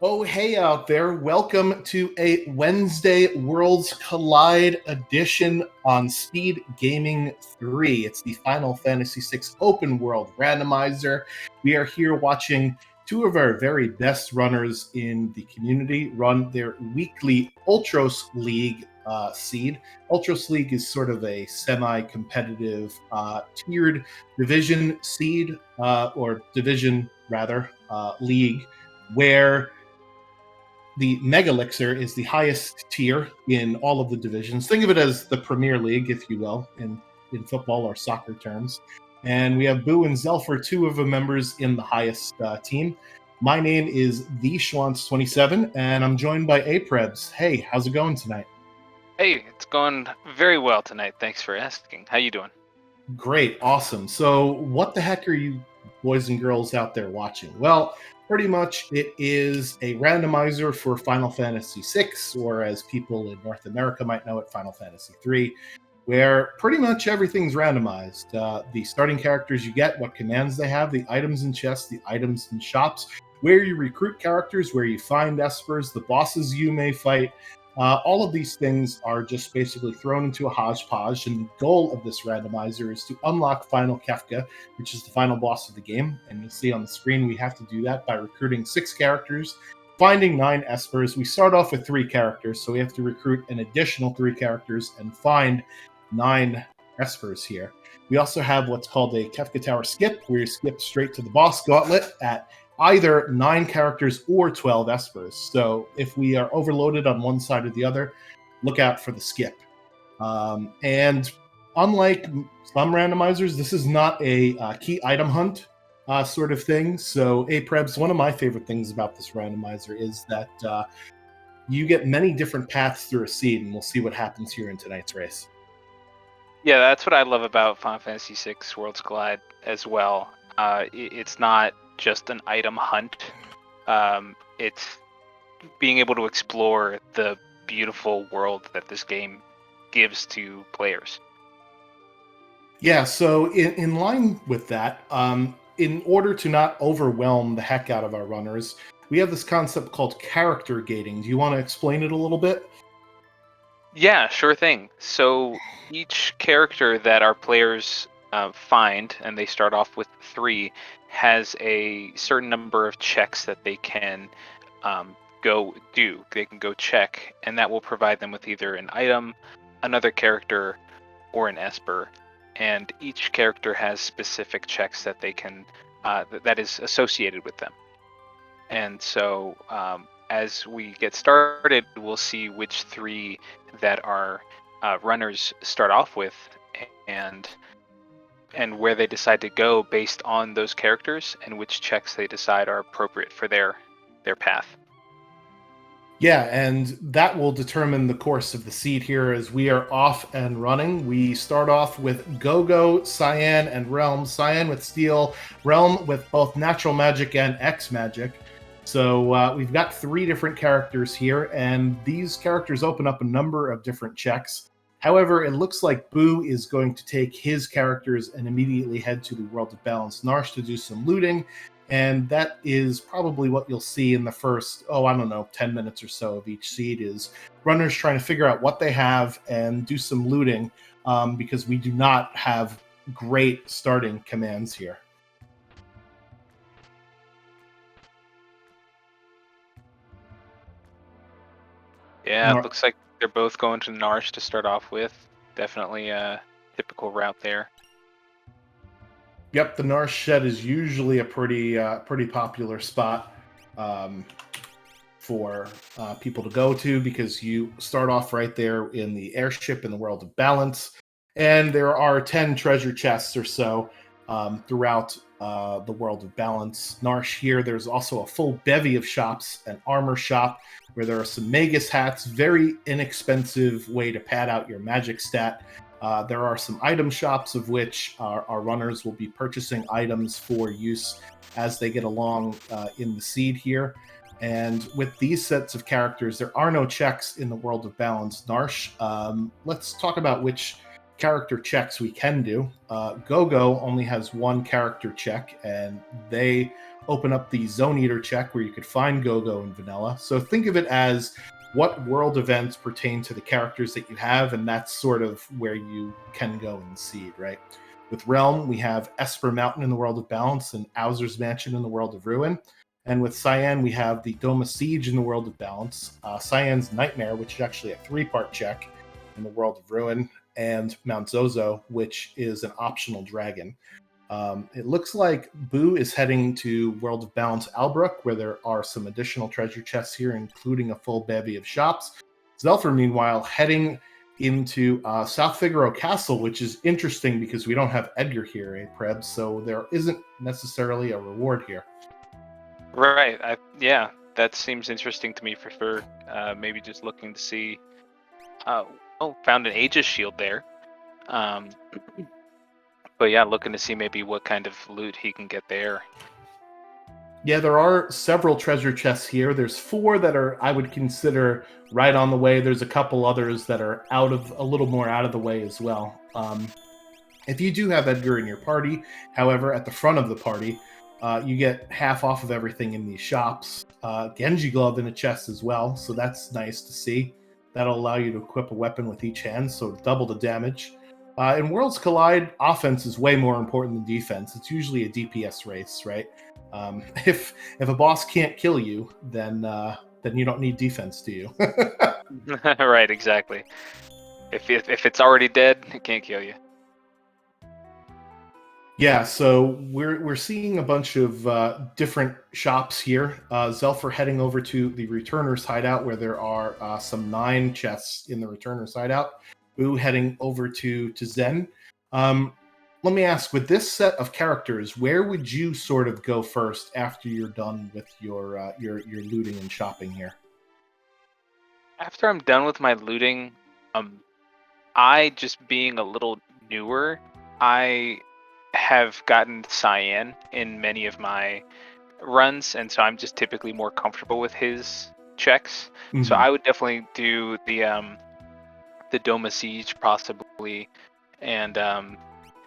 Oh, hey out there. Welcome to a Wednesday Worlds Collide edition on Speed Gaming 3. It's the Final Fantasy VI Open World Randomizer. We are here watching two of our very best runners in the community run their weekly Ultros League seed. Ultros League is sort of a semi-competitive tiered division seed, or division rather, league, where the Mega Elixir is the highest tier in all of the divisions. Think of it as the Premier League, if you will, in football or soccer terms. And we have Boo and Zelfer, two of the members in the highest team. My name is the Schwantz27, and I'm joined by Aprebs. Hey, how's it going tonight? Hey, it's going very well tonight. Thanks for asking. How you doing? Great, awesome. So, what the heck are you boys and girls out there watching? Well, pretty much it is a randomizer for Final Fantasy VI, or as people in North America might know it, Final Fantasy III, where pretty much everything's randomized. The starting characters you get, what commands they have, the items in chests, the items in shops, where you recruit characters, where you find espers, the bosses you may fight. All of these things are just basically thrown into a hodgepodge, and the goal of this randomizer is to unlock Final Kefka, which is the final boss of the game. And you'll see on the screen we have to do that by recruiting 6 characters, finding 9 espers. We start off with 3 characters, so we have to recruit an additional 3 characters and find 9 espers here. We also have what's called a Kefka Tower skip, where you skip straight to the boss gauntlet at either 9 characters or 12 espers. So if we are overloaded on one side or the other, look out for the skip. And unlike some randomizers, this is not a key item hunt sort of thing. So Aprebs, one of my favorite things about this randomizer is that you get many different paths through a seed, and we'll see what happens here in tonight's race. Yeah, that's what I love about Final Fantasy VI Worlds Collide as well. It's not just an item hunt. It's being able to explore the beautiful world that this game gives to players. Yeah, so in line with that, in order to not overwhelm the heck out of our runners, we have this concept called character gating. Do you want to explain it a little bit? Yeah, sure thing. So each character that our players find, and they start off with 3, has a certain number of checks that they can go do. They can go check, and that will provide them with either an item, another character, or an esper. And each character has specific checks that they can that is associated with them. And so as we get started, we'll see which 3 that our runners start off with, and where they decide to go based on those characters, and which checks they decide are appropriate for their path. Yeah, and that will determine the course of the seed here as we are off and running. We start off with Go-Go, Cyan, and Realm. Cyan with Steel, Realm with both Natural Magic and X Magic. So we've got 3 different characters here, and these characters open up a number of different checks. However, it looks like Boo is going to take his characters and immediately head to the World of Balance Narsh to do some looting. And that is probably what you'll see in the first, 10 minutes or so of each seed, is runners trying to figure out what they have and do some looting, because we do not have great starting commands here. Yeah, it looks like they're both going to Narsh to start off with. Definitely a typical route there. Yep, the Narsh Shed is usually a pretty popular spot for people to go to, because you start off right there in the airship in the World of Balance, and there are 10 treasure chests or so throughout the World of Balance. Narsh here, there's also a full bevy of shops, an armor shop where there are some Magus hats, very inexpensive way to pad out your magic stat. There are some item shops, of which our runners will be purchasing items for use as they get along in the seed here. And with these sets of characters, there are no checks in the World of Balance Narsh. Let's talk about which character checks we can do. Go-Go only has 1 character check, and they open up the Zone Eater check where you could find Go-Go and Vanilla. So think of it as what world events pertain to the characters that you have, and that's sort of where you can go and seed, right? With Realm, we have Esper Mountain in the World of Balance and Owzer's Mansion in the World of Ruin. And with Cyan, we have the Dome of Siege in the World of Balance, Cyan's Nightmare, which is actually a 3-part check in the World of Ruin, and Mount Zozo, which is an optional dragon. It looks like Boo is heading to World of Balance Albrook, where there are some additional treasure chests here, including a full bevy of shops. Zelfer, meanwhile, heading into South Figaro Castle, which is interesting because we don't have Edgar here, Prebz, so there isn't necessarily a reward here. Right. Yeah, that seems interesting to me for sure. Maybe just looking to see. Found an Aegis shield there. But yeah, looking to see maybe what kind of loot he can get there. Yeah, there are several treasure chests here. There's 4 that are, I would consider, right on the way. There's a couple others that are a little more out of the way as well. If you do have Edgar in your party, however, at the front of the party, you get half off of everything in these shops. Genji glove in a chest as well, so that's nice to see. That'll allow you to equip a weapon with each hand, so double the damage. In Worlds Collide, offense is way more important than defense. It's usually a DPS race, right? If a boss can't kill you, then you don't need defense, do you? Right, exactly. If it's already dead, it can't kill you. Yeah, so we're seeing a bunch of different shops here. Zelfer heading over to the Returner's hideout, where there are some 9 chests in the Returner's hideout. Boo heading over to Zen. Let me ask, with this set of characters, where would you sort of go first after you're done with your looting and shopping here? After I'm done with my looting, I just being a little newer, I have gotten Cyan in many of my runs, and so I'm just typically more comfortable with his checks. Mm-hmm. So I would definitely do the Dome of Siege possibly, and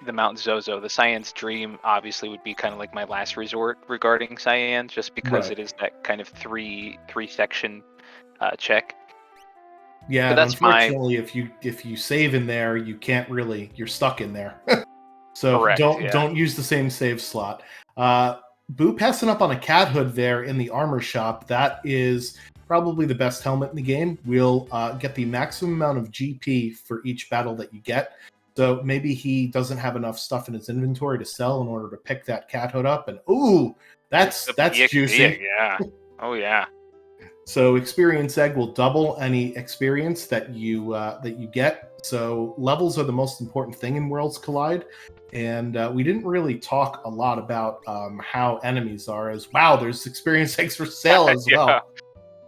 the Mount Zozo. The Cyan's Dream obviously would be kind of like my last resort regarding Cyan, just because it is that kind of three section check. Yeah, but unfortunately, if you save in there, you can't really. You're stuck in there. So correct, don't use the same save slot. Boo passing up on a cat hood there in the armor shop. That is probably the best helmet in the game. We'll get the maximum amount of GP for each battle that you get. So maybe he doesn't have enough stuff in his inventory to sell in order to pick that cat hood up. And ooh, that's juicy. Yeah. Oh yeah. So experience egg will double any experience that you get. So levels are the most important thing in Worlds Collide, and we didn't really talk a lot about how enemies are. As wow, there's experience eggs for sale as well.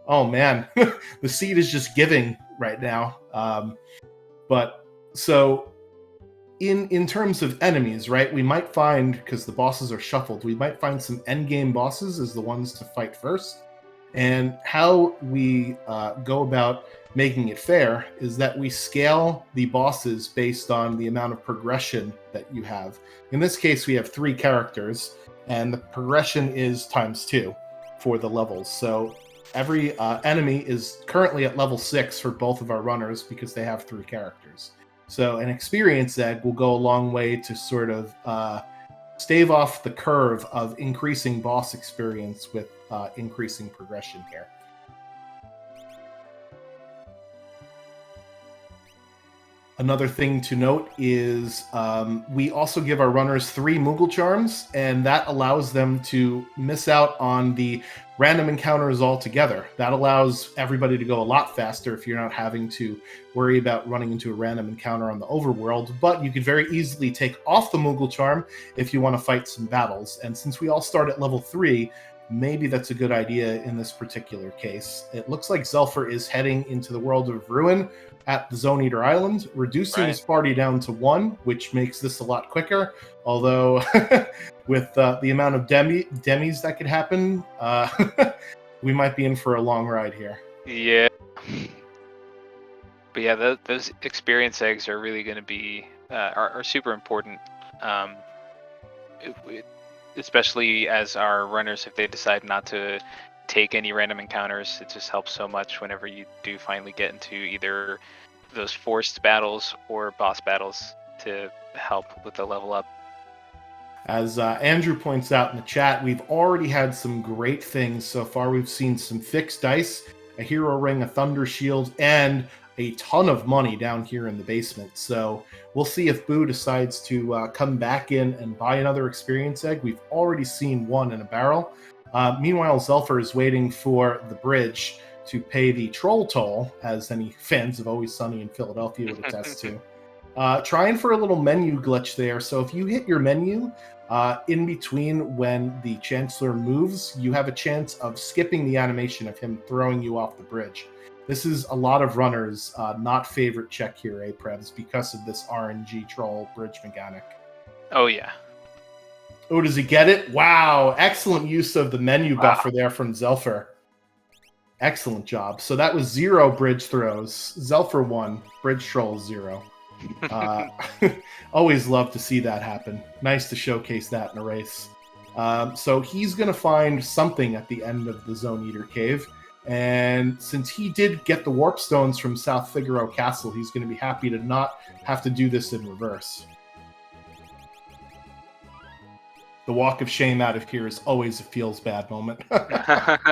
Oh man, the seed is just giving right now. But so in terms of enemies, right? We might find, because the bosses are shuffled, we might find some endgame bosses as the ones to fight first. And how we go about making it fair is that we scale the bosses based on the amount of progression that you have. In this case, we have 3 characters, and the progression is ×2 for the levels. So every enemy is currently at level 6 for both of our runners because they have 3 characters. So an experience egg will go a long way to sort of stave off the curve of increasing boss experience with increasing progression here. Another thing to note is we also give our runners 3 Moogle Charms, and that allows them to miss out on the random encounters altogether. That allows everybody to go a lot faster if you're not having to worry about running into a random encounter on the overworld, but you could very easily take off the Moogle Charm if you want to fight some battles. And since we all start at level 3, maybe that's a good idea in this particular case. It looks like Zelfer is heading into the World of Ruin at the Zone Eater Island, reducing his party down to 1, which makes this a lot quicker. Although, with the amount of demis that could happen, we might be in for a long ride here. Yeah. But yeah, those experience eggs are really going to be are super important. especially as our runners, if they decide not to take any random encounters, it just helps so much whenever you do finally get into either those forced battles or boss battles to help with the level up. As Andrew points out in the chat, we've already had some great things so far. We've seen some fixed dice, a hero ring, a thunder shield, and a ton of money down here in the basement. So we'll see if Boo decides to come back in and buy another experience egg. We've already seen one in a barrel. Meanwhile, Zelfer is waiting for the bridge to pay the troll toll, as any fans of Always Sunny in Philadelphia would attest to. Trying for a little menu glitch there. So if you hit your menu in between when the Chancellor moves, you have a chance of skipping the animation of him throwing you off the bridge. This is a lot of runners' not favorite check here, Prevs, because of this RNG troll bridge mechanic. Oh, yeah. Oh, does he get it? Wow. Excellent use of the menu buffer there from Zelfer. Excellent job. So that was 0 bridge throws. Zelfer 1, bridge troll 0. Always love to see that happen. Nice to showcase that in a race. So he's going to find something at the end of the Zone Eater Cave. And since he did get the warp stones from South Figaro Castle, he's going to be happy to not have to do this in reverse. The walk of shame out of here is always a feels bad moment.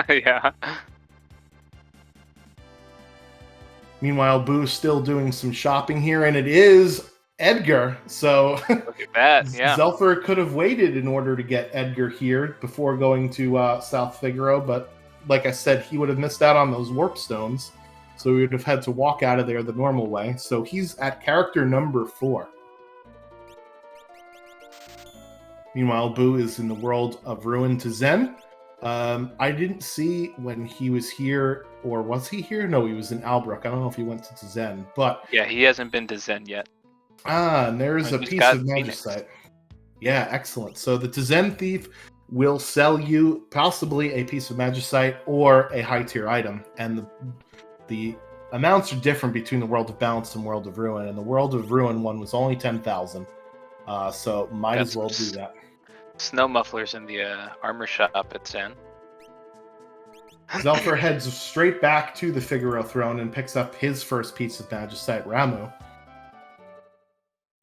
Yeah. Meanwhile, Boo's still doing some shopping here, and it is Edgar. So look at that. Yeah. Zelfer could have waited in order to get Edgar here before going to South Figaro, but like I said, he would have missed out on those warp stones, so he would have had to walk out of there the normal way. So he's at character number 4. Meanwhile, Boo is in the world of Ruin to Zen. I didn't see when he was here, or was he here? No, he was in Albrook. I don't know if he went to Zen, but yeah, he hasn't been to Zen yet. And there's a piece of magicite. Yeah, excellent. So the Tizen Thief will sell you possibly a piece of magicite or a high tier item, and the amounts are different between the World of Balance and World of Ruin. And the World of Ruin one was only 10,000, so might as well do that. Snow mufflers in the armor shop at Zen. Zelfer heads straight back to the Figaro throne and picks up his first piece of magicite, Ramu.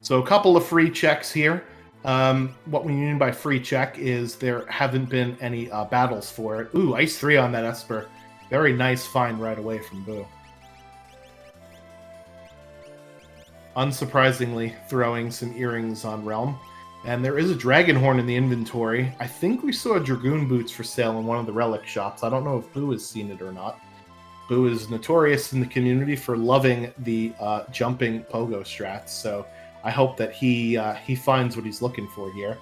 So a couple of free checks here. What we mean by free check is there haven't been any battles for it. Ooh, Ice 3 on that Esper. Very nice find right away from Boo. Unsurprisingly, throwing some earrings on Realm. And there is a dragon horn in the inventory. I think we saw dragoon boots for sale in one of the relic shops. I don't know if Boo has seen it or not. Boo is notorious in the community for loving the jumping pogo strats, so I hope that he finds what he's looking for here.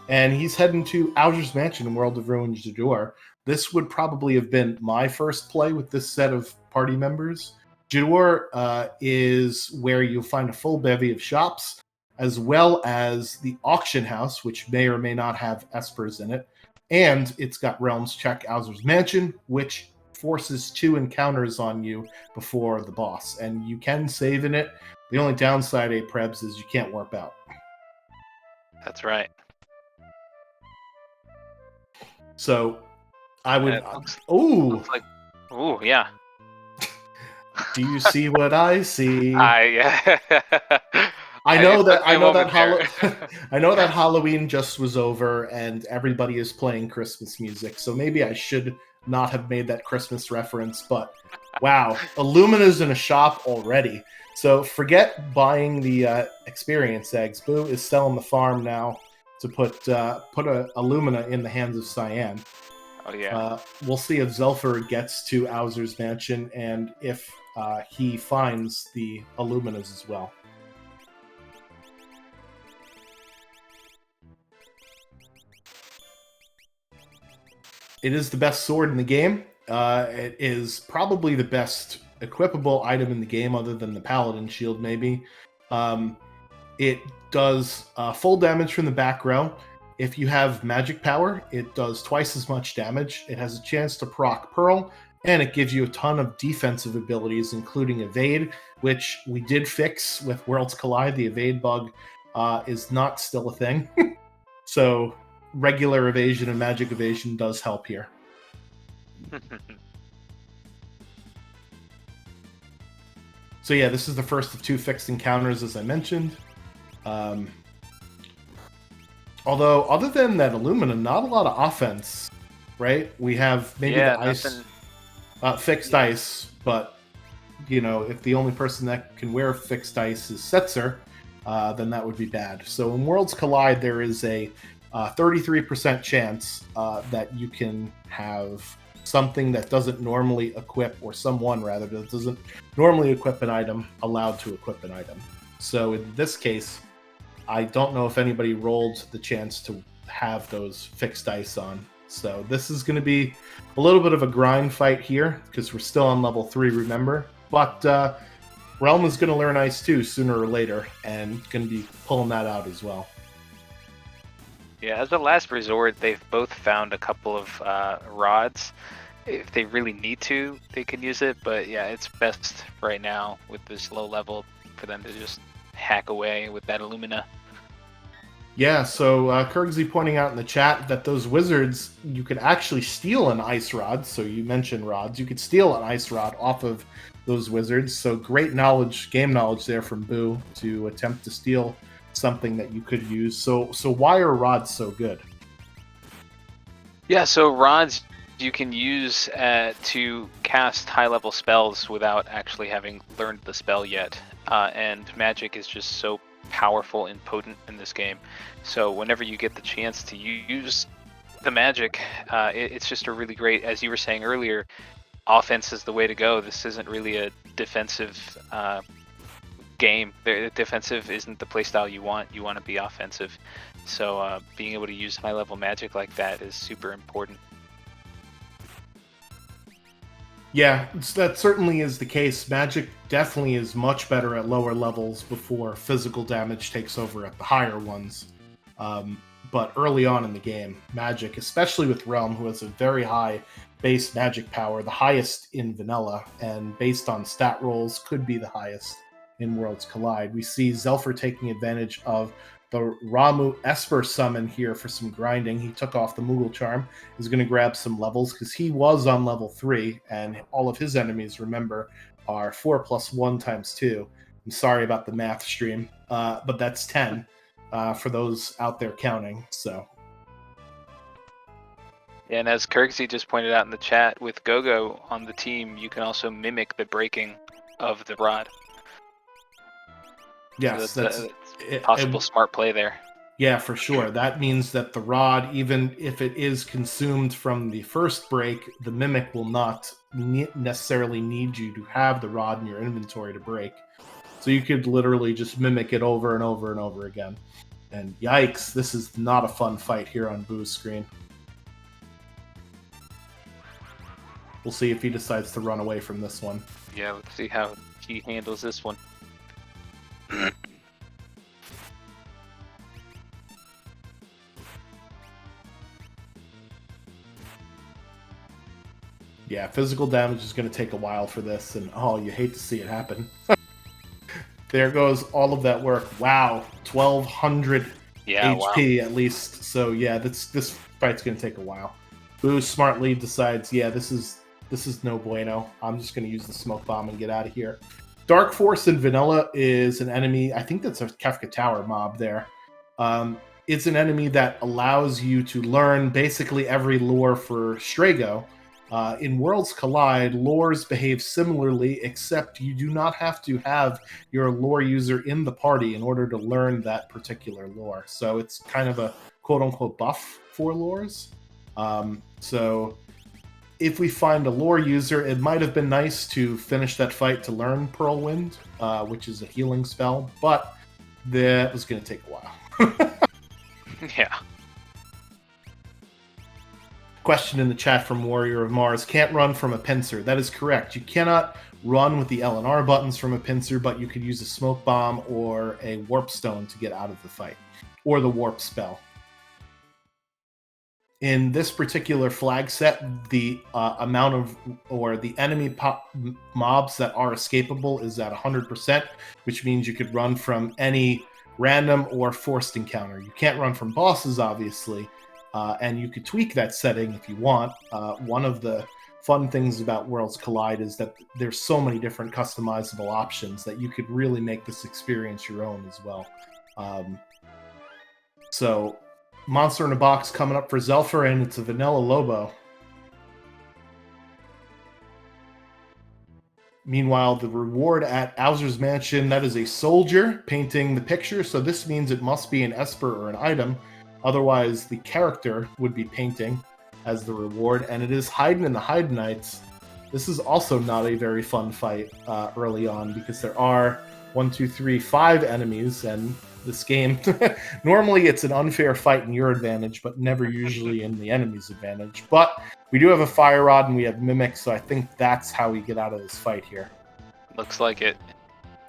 And he's heading to Alger's Mansion in World of Ruin Jador. This would probably have been my first play with this set of party members. Jador is where you'll find a full bevy of shops, as well as the auction house, which may or may not have espers in it. And it's got Realms Check Alger's Mansion, which forces 2 encounters on you before the boss. And you can save in it. The only downside, Prebz, is you can't warp out. That's right. So, I would... Looks like, ooh, yeah. Do you see what I see? I know that Halloween just was over and everybody is playing Christmas music, so maybe I should not have made that Christmas reference, but wow, Illumina's in a shop already. So forget buying the experience eggs. Boo is selling the farm now to put a Illumina in the hands of Cyan. Oh yeah. We'll see if Zelfer gets to Alzer's Mansion and if he finds the Illuminas as well. It is the best sword in the game. It is probably the best equipable item in the game, other than the Paladin Shield, maybe. It does full damage from the back row. If you have magic power, it does twice as much damage. It has a chance to proc Pearl, and it gives you a ton of defensive abilities, including Evade, which we did fix with Worlds Collide. The Evade bug is not still a thing. So regular evasion and magic evasion does help here. So yeah, this is the first of 2 fixed encounters, as I mentioned. Although, other than that Illumina, not a lot of offense, right? We have maybe the ice, fixed ice, but, you know, if the only person that can wear fixed ice is Setzer, then that would be bad. So in Worlds Collide, there is a 33% chance that you can have something that doesn't normally equip, or someone rather, that doesn't normally equip an item, allowed to equip an item. So in this case, I don't know if anybody rolled the chance to have those fixed ice on. So this is going to be a little bit of a grind fight here, because we're still on level 3, remember? But Realm is going to learn ice too, sooner or later, and going to be pulling that out as well. Yeah, as a last resort, they've both found a couple of rods. If they really need to, they can use it. But yeah, it's best right now with this low level for them to just hack away with that Illumina. Yeah, so Kurgzy pointing out in the chat that those wizards, you could actually steal an ice rod. So you mentioned rods. You could steal an ice rod off of those wizards. So great knowledge, game knowledge there from Boo to attempt to steal something that you could use. So why are rods so good? Yeah, so rods you can use to cast high-level spells without actually having learned the spell yet. And magic is just so powerful and potent in this game. So whenever you get the chance to use the magic, it's just a really great, as you were saying earlier, offense is the way to go. This isn't really a defensive game. The defensive isn't the playstyle you want. You want to be offensive. So being able to use high-level magic like that is super important. Yeah, that certainly is the case. Magic definitely is much better at lower levels before physical damage takes over at the higher ones. But early on in the game, Magic, especially with Realm, who has a very high base magic power, the highest in vanilla, and based on stat rolls, could be the highest in Worlds Collide. We see Zelfer taking advantage of the Ramuh Esper summon here for some grinding. He took off the Moogle Charm. He's going to grab some levels because he was on level 3, and all of his enemies, remember, are 4 + 1 × 2. I'm sorry about the math stream, but that's 10 for those out there counting. So, yeah, and as Kurgzy just pointed out in the chat, with Gogo on the team, you can also mimic the breaking of the rod. yes, So that's a possible smart play there. Yeah, for sure. That means that the rod, even if it is consumed from the first break, the mimic will not necessarily need you to have the rod in your inventory to break. So you could literally just mimic it over and over and over again. And yikes, this is not a fun fight here on Boo's screen. We'll see if he decides to run away from this one. Yeah, let's see how he handles this one. Yeah, physical damage is going to take a while for this, and oh, you hate to see it happen. There goes all of that work. Wow, 1,200 HP at least. So yeah, this fight's going to take a while. Boo smartly decides, yeah, this is no bueno. I'm just going to use the smoke bomb and get out of here. Dark Force in vanilla is an enemy. I think that's a Kefka Tower mob there. It's an enemy that allows you to learn basically every lore for Strago. In Worlds Collide, lores behave similarly, except you do not have to have your lore user in the party in order to learn that particular lore. So it's kind of a quote-unquote buff for lores. So if we find a lore user, it might have been nice to finish that fight to learn Pearl Wind, which is a healing spell, but that was going to take a while. Yeah. Question in the chat from Warrior of Mars. Can't run from a pincer. That is correct. You cannot run with the L and R buttons from a pincer, but you could use a smoke bomb or a warp stone to get out of the fight, or the warp spell. In this particular flag set, the amount of, or the enemy mobs that are escapable is at 100%, which means you could run from any random or forced encounter. You can't run from bosses, obviously, and you could tweak that setting if you want. One of the fun things about Worlds Collide is that there's so many different customizable options that you could really make this experience your own as well. So, Monster in a Box coming up for Zelfer, and it's a Vanilla Lobo. Meanwhile, the reward at Owser's Mansion, that is a soldier painting the picture, so this means it must be an Esper or an item. Otherwise, the character would be painting as the reward, and it is Haydn and the Haydnites. This is also not a very fun fight early on, because there are 5 enemies, and this game, normally it's an unfair fight in your advantage, but never usually in the enemy's advantage. But we do have a Fire Rod and we have Mimic, so I think that's how we get out of this fight here. Looks like it.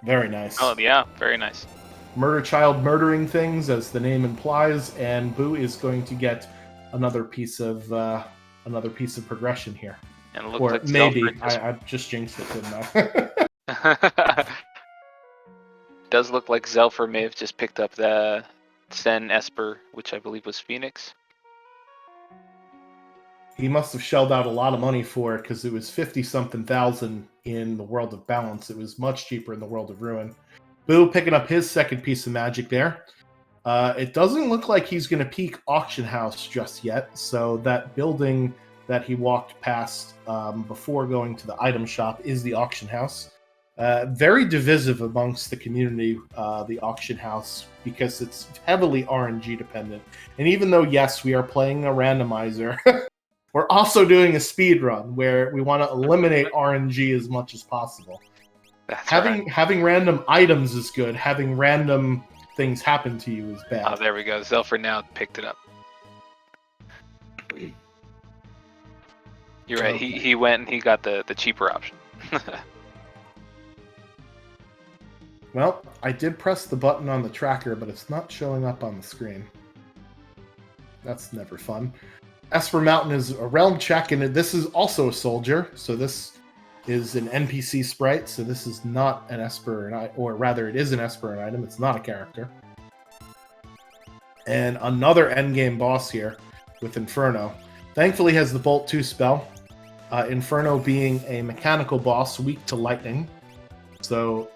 Very nice. Oh, yeah, very nice. Murder Child murdering things, as the name implies, and Boo is going to get another piece of progression here. And it looks or like maybe Zelfer I just jinxed it, didn't I? Does look like Zelfer may have just picked up the Sen Esper, which I believe was Phoenix. He must have shelled out a lot of money for it, because it was 50-something thousand in the World of Balance. It was much cheaper in the World of Ruin. Boo picking up his second piece of magic there. It doesn't look like he's going to peek Auction House just yet, so that building that he walked past before going to the item shop is the Auction House. Very divisive amongst the community, the Auction House, because it's heavily RNG dependent. And even though, yes, we are playing a randomizer, we're also doing a speed run where we want to eliminate RNG as much as possible. Having random items is good. Having random things happen to you is bad. Oh, there we go. Zelfer now picked it up. You're right. He went and he got the cheaper option. Well, I did press the button on the tracker, but it's not showing up on the screen. That's never fun. Esper Mountain is a realm check, and this is also a soldier, so this is an NPC sprite, so this is not an Esper, or rather it is an Esper and item, it's not a character. And another endgame boss here with Inferno. Thankfully has the Bolt 2 spell. Inferno being a mechanical boss weak to lightning. So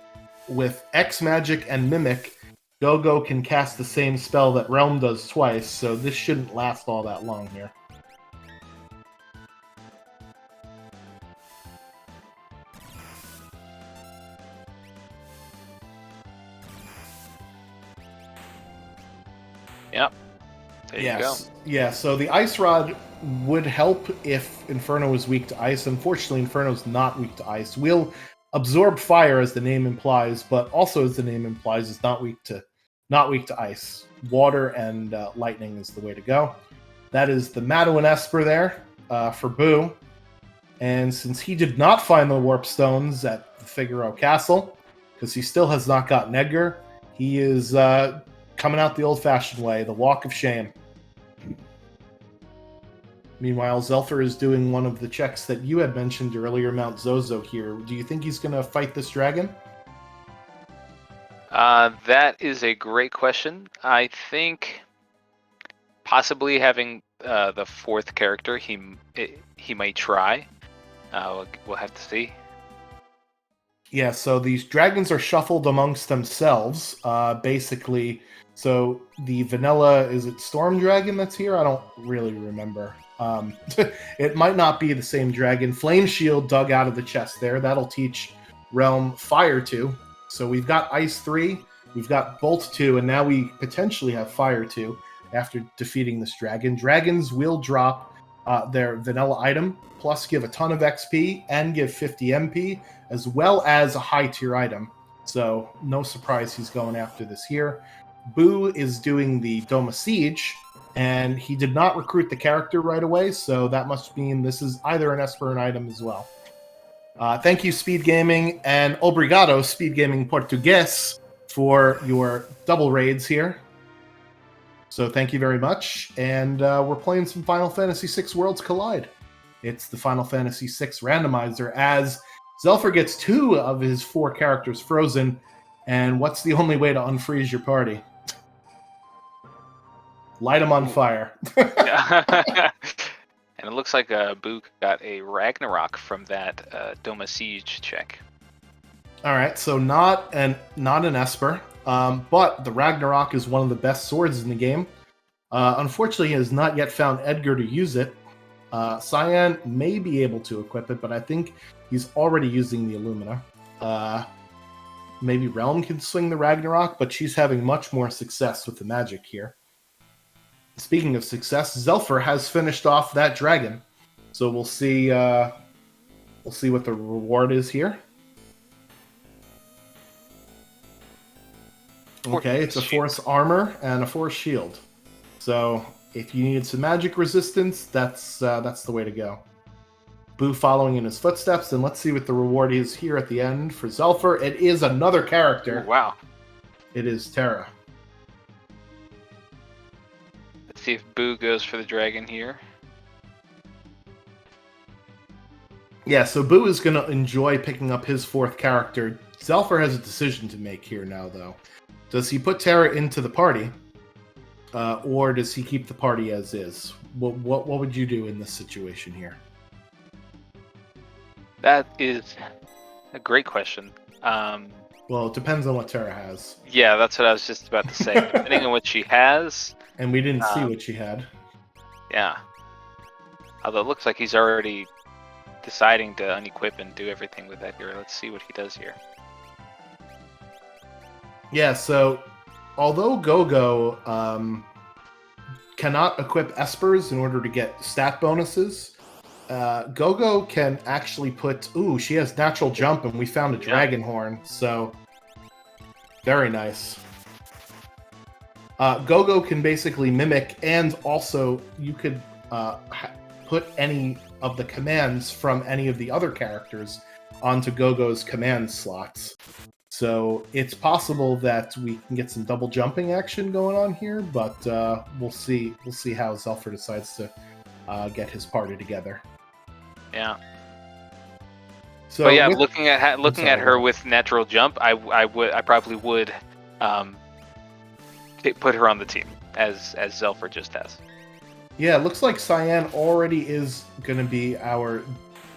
with X Magic and Mimic, Go-Go can cast the same spell that Realm does twice, so this shouldn't last all that long here. Yep. There you go. Yeah, so the Ice Rod would help if Inferno was weak to ice. Unfortunately, Inferno's not weak to ice. We'll absorb fire, as the name implies, but also, as the name implies, is not weak to ice. Water and lightning is the way to go. That is the Madeline Esper there for Boo. And since he did not find the Warp Stones at the Figaro Castle, because he still has not gotten Edgar, he is coming out the old-fashioned way, the Walk of Shame. Meanwhile, Zelfer is doing one of the checks that you had mentioned earlier, Mount Zozo here. Do you think he's going to fight this dragon? That is a great question. I think possibly having the fourth character, he might try. We'll have to see. Yeah, so these dragons are shuffled amongst themselves, basically. So the vanilla, is it Storm Dragon that's here? I don't really remember. It might not be the same dragon. Flame Shield dug out of the chest there. That'll teach Realm Fire 2. So we've got Ice 3, we've got Bolt 2, and now we potentially have Fire 2 after defeating this dragon. Dragons will drop their vanilla item, plus give a ton of XP and give 50 MP, as well as a high tier item. So no surprise he's going after this here. Boo is doing the Doma Siege, and he did not recruit the character right away, so that must mean this is either an Esper or an item as well. Thank you, SpeedGaming, and obrigado, SpeedGaming Português, for your double raids here. So thank you very much, and we're playing some Final Fantasy VI Worlds Collide. It's the Final Fantasy VI Randomizer, as Zelfer gets 2 of his 4 characters frozen, and what's the only way to unfreeze your party? Light them on fire. And it looks like Boo got a Ragnarok from that Doma Siege check. All right, so not an Esper, but the Ragnarok is one of the best swords in the game. Unfortunately, he has not yet found Edgar to use it. Cyan may be able to equip it, but I think he's already using the Illumina. Maybe Realm can swing the Ragnarok, but she's having much more success with the magic here. Speaking of success, Zelfer has finished off that dragon, so we'll see. We'll see what the reward is here. Okay, it's a force armor and a force shield. So if you needed some magic resistance, that's the way to go. Boo following in his footsteps, and let's see what the reward is here at the end for Zelfer. It is another character. Ooh, wow. It is Terra. Let's see if Boo goes for the dragon here. Yeah, so Boo is going to enjoy picking up his fourth character. Zelfer has a decision to make here now, though. Does he put Terra into the party, or does he keep the party as is? What would you do in this situation here? That is a great question. Well, it depends on what Terra has. Yeah, that's what I was just about to say. Depending on what she has. And we didn't see what she had. Yeah. Although it looks like he's already deciding to unequip and do everything with Edgar. Let's see what he does here. Yeah, so although Gogo cannot equip Espers in order to get stat bonuses, Gogo can actually put... Ooh, she has natural jump, and we found a dragon horn, so very nice. Gogo can basically mimic, and also you could put any of the commands from any of the other characters onto Gogo's command slots. So it's possible that we can get some double jumping action going on here, but we'll see. We'll see how Zelfer decides to get his party together. Yeah. So but yeah, looking at her with natural jump, I probably would put her on the team as Zelfer just has. Yeah, it looks like Cyan already is going to be our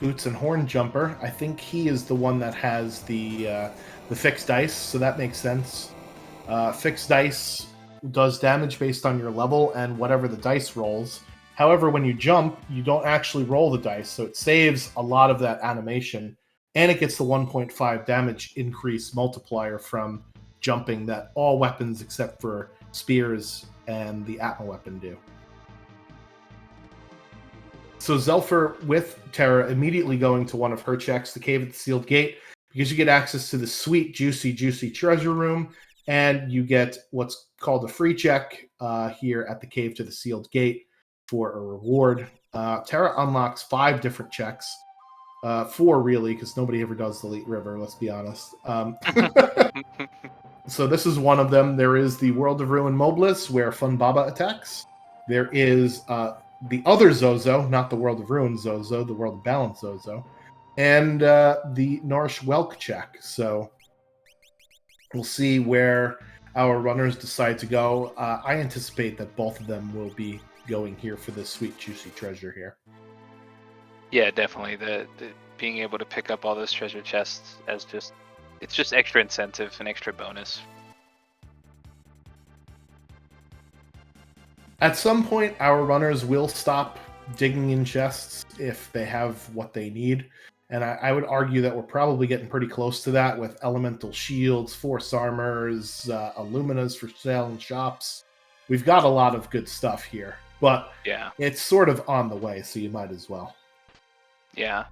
boots and horn jumper. I think he is the one that has the fixed dice, so that makes sense. Fixed dice does damage based on your level and whatever the dice rolls. However, when you jump, you don't actually roll the dice, so it saves a lot of that animation, and it gets the 1.5 damage increase multiplier from jumping that all weapons except for spears and the Atma weapon do. So Zelfer with Terra immediately going to one of her checks, the Cave at the Sealed Gate, because you get access to the sweet, juicy treasure room, and you get what's called a free check here at the Cave to the Sealed Gate for a reward. Terra unlocks 5 different checks. 4 really, because nobody ever does the Elite River, let's be honest. So this is one of them. There is the World of Ruin Mobliss, where Fun Baba attacks. There is the other Zozo, not the World of Ruin Zozo, the World of Balance Zozo, and the Nourish Welk check. So we'll see where our runners decide to go. I anticipate that both of them will be going here for this sweet, juicy treasure here. Yeah, definitely. The being able to pick up all those treasure chests as it's just extra incentive and extra bonus. At some point, our runners will stop digging in chests if they have what they need. And I would argue that we're probably getting pretty close to that with elemental shields, force armors, Illuminas for sale in shops. We've got a lot of good stuff here, but yeah, it's sort of on the way, so you might as well. Yeah.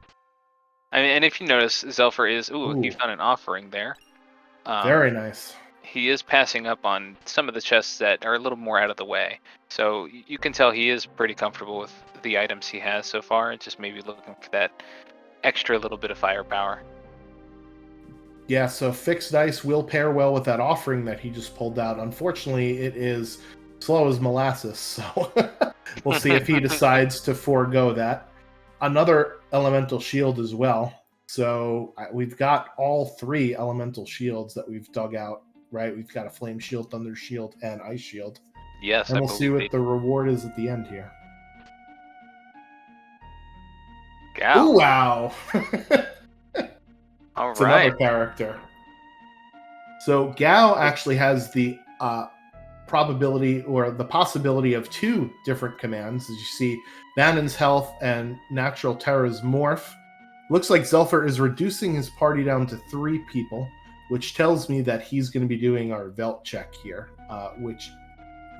I mean, and if you notice, Zelfer is... Ooh, he found an offering there. Very nice. He is passing up on some of the chests that are a little more out of the way. So you can tell he is pretty comfortable with the items he has so far, and just maybe looking for that extra little bit of firepower. Yeah, so fixed dice will pair well with that offering that he just pulled out. Unfortunately, it is slow as molasses, so we'll see if he decides to forego that. Another elemental shield as well. So we've got all 3 elemental shields that we've dug out, right? We've got a flame shield, thunder shield, and ice shield. Yes, And I we'll see believe what they the reward is at the end here. Gao. Ooh, wow! All It's another right. character. So Gao actually has the probability or the possibility of 2 different commands. As you see, Vanon's health and Natural Terror's morph. Looks like Zelfer is reducing his party down to 3 people, which tells me that he's going to be doing our Velt check here,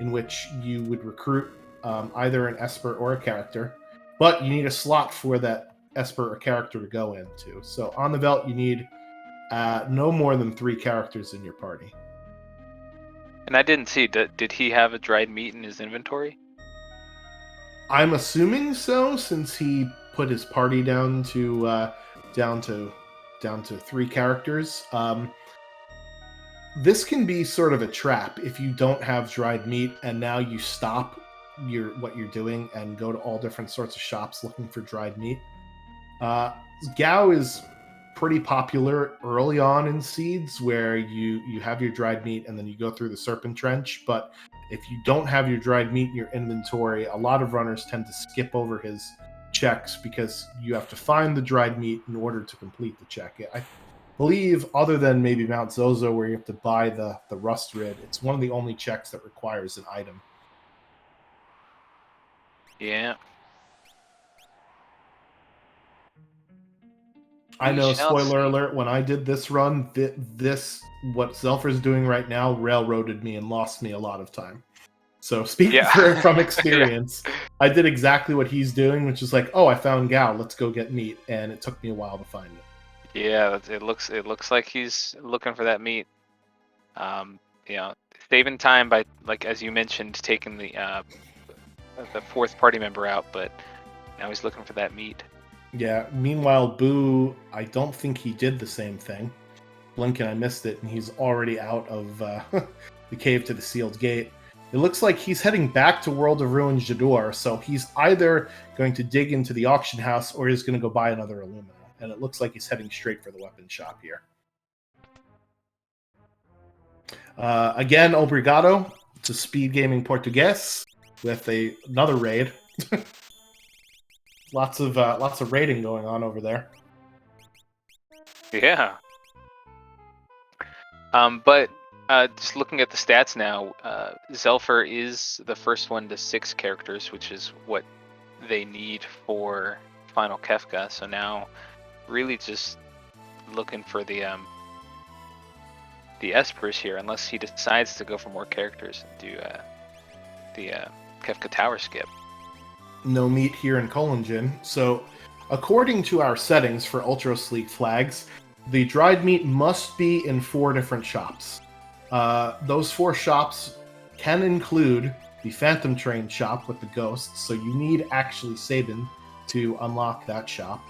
in which you would recruit either an Esper or a character, but you need a slot for that Esper or character to go into. So on the Velt, you need no more than 3 characters in your party. And I didn't see. Did he have a dried meat in his inventory? I'm assuming so, since he put his party down to 3 characters. This can be sort of a trap if you don't have dried meat, and now you stop what you're doing and go to all different sorts of shops looking for dried meat. Gao is pretty popular early on in seeds, where you have your dried meat and then you go through the Serpent Trench. But if you don't have your dried meat in your inventory, a lot of runners tend to skip over his checks because you have to find the dried meat in order to complete the check. I believe, other than maybe Mount Zozo, where you have to buy the rust rid, it's one of the only checks that requires an item. Yeah. I know, We shall spoiler see. alert, when I did this run, what Zelfer's doing right now railroaded me and lost me a lot of time. So speaking Yeah. from Yeah. experience, I did exactly what he's doing, which is like, oh, I found Gao, let's go get meat, and it took me a while to find it. Yeah. It looks like he's looking for that meat. You know, saving time by, like as you mentioned, taking the 4th party member out, but now he's looking for that meat. Yeah, meanwhile, Boo, I don't think he did the same thing. Blink and I missed it, and he's already out of the cave to the sealed gate. It looks like he's heading back to World of Ruin Jador, so he's either going to dig into the auction house or he's going to go buy another Illumina. And it looks like he's heading straight for the weapon shop here. Again, obrigado to SpeedGaming Portuguese with another raid. lots of raiding going on over there. Yeah. But just looking at the stats now, Zelfer is the first one to 6 characters, which is what they need for Final Kefka. So now, really just looking for the Espers here, unless he decides to go for more characters and do the Kefka Tower skip. No meat here in Kolonjin. So, according to our settings for Ultra Sleek flags, the dried meat must be in 4 different shops. Those 4 shops can include the Phantom Train shop with the ghosts, so you need actually Sabin to unlock that shop.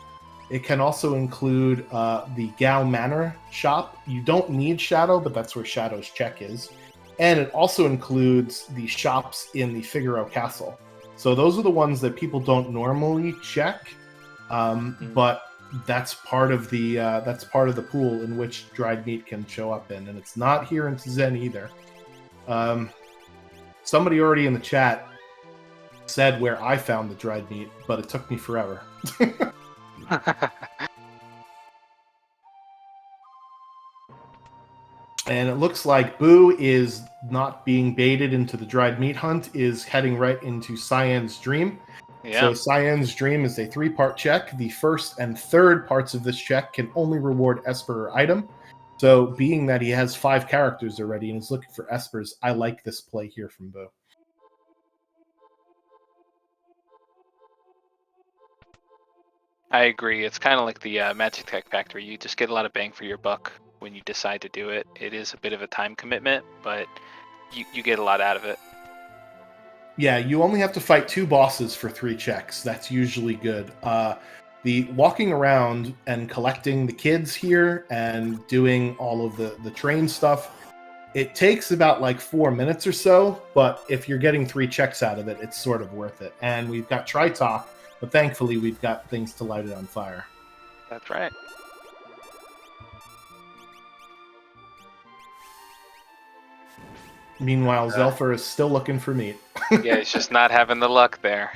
It can also include the Gao Manor shop. You don't need Shadow, but that's where Shadow's check is. And it also includes the shops in the Figaro Castle. So those are the ones that people don't normally check, but that's part of the pool in which dried meat can show up in, and it's not here in Tzen either. Somebody already in the chat said where I found the dried meat, but it took me forever. And it looks like Boo is not being baited into the dried meat hunt, is heading right into Cyan's Dream. Yeah. So Cyan's Dream is a 3-part check. The first and third parts of this check can only reward Esper or item. So being that he has 5 characters already and is looking for Espers, I like this play here from Boo. I agree. It's kind of like the Magic Tech Factory. You just get a lot of bang for your buck when you decide to do it. It is a bit of a time commitment, but you get a lot out of it. Yeah, you only have to fight 2 bosses for 3 checks. That's usually good. The walking around and collecting the kids here and doing all of the train stuff, it takes about like 4 minutes or so, but if you're getting 3 checks out of it, it's sort of worth it. And we've got Tritalk, but thankfully we've got things to light it on fire. That's right. Meanwhile, Zelfer is still looking for meat. Yeah, he's just not having the luck there.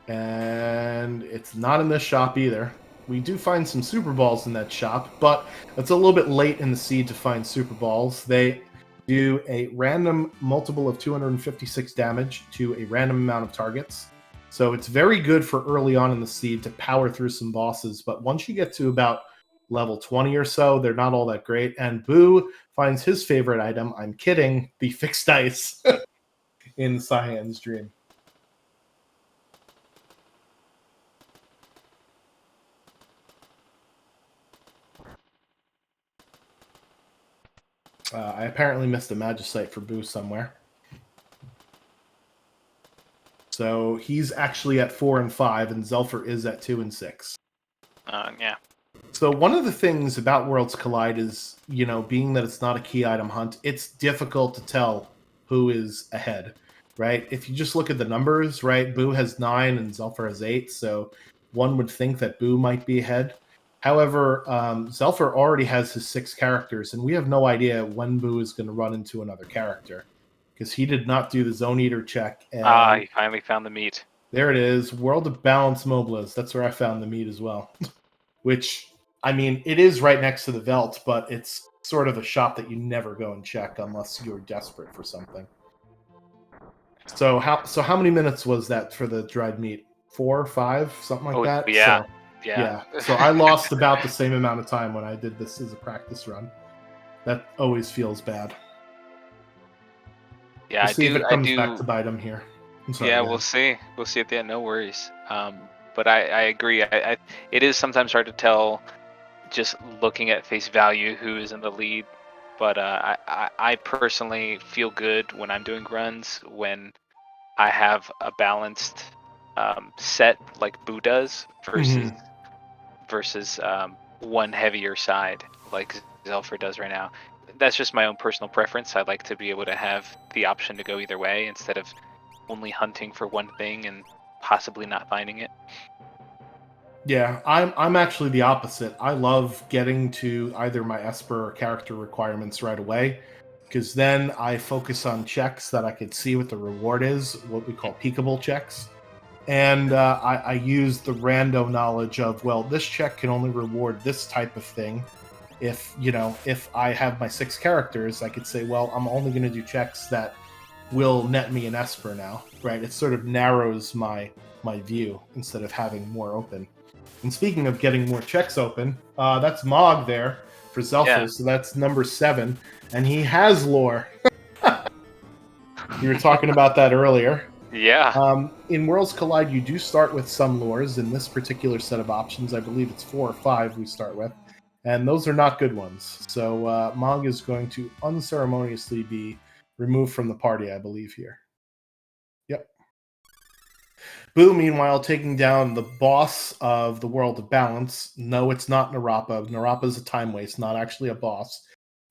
And it's not in this shop either. We do find some Super Balls in that shop, but it's a little bit late in the seed to find Super Balls. They do a random multiple of 256 damage to a random amount of targets. So it's very good for early on in the seed to power through some bosses, but once you get to about level 20 or so, they're not all that great. And Boo finds his favorite item, I'm kidding, the fixed ice in Cyan's Dream. I apparently missed a Magicite for Boo somewhere. So he's actually at 4 and 5, and Zelfer is at 2 and 6. Yeah. So one of the things about Worlds Collide is, being that it's not a key item hunt, it's difficult to tell who is ahead, right? If you just look at the numbers, right, Boo has 9 and Zelfer has 8, so one would think that Boo might be ahead. However, Zelfer already has his 6 characters, and we have no idea when Boo is going to run into another character, because he did not do the Zone Eater check. And he finally found the meat. there it is, World of Balance Mobiles. That's where I found the meat as well. Which, I mean, it is right next to the Velt, but it's sort of a shop that you never go and check unless you're desperate for something. So how many minutes was that for the dried meat? 4, 5, something like that? Yeah. So, yeah. So I lost about the same amount of time when I did this as a practice run. That always feels bad. Yeah, we'll see if it comes back to bite him here. I'm sorry, yeah, we'll see. We'll see at the end. No worries. But I agree. It is sometimes hard to tell just looking at face value who is in the lead. But I personally feel good when I'm doing runs when I have a balanced set like Boo does versus one heavier side like Zelfer does right now. That's just my own personal preference. I like to be able to have the option to go either way instead of only hunting for one thing and possibly not finding it. Yeah, I'm actually the opposite. I love getting to either my Esper or character requirements right away, because then I focus on checks that I could see what the reward is, what we call peekable checks. And I use the rando knowledge of, well, this check can only reward this type of thing. If I have my 6 characters, I could say, well, I'm only going to do checks that will net me an Esper now, right? It sort of narrows my view instead of having more open. And speaking of getting more checks open, that's Mog there for Zelfer, yeah. So that's number 7, and he has lore. You were talking about that earlier. Yeah. In Worlds Collide, you do start with some lures. In this particular set of options, I believe it's 4 or 5 we start with, and those are not good ones. So Mog is going to unceremoniously be removed from the party, I believe, here. Yep. Boo, meanwhile, taking down the boss of the World of Balance. No, it's not Narapa. Narapa is a time waste, not actually a boss.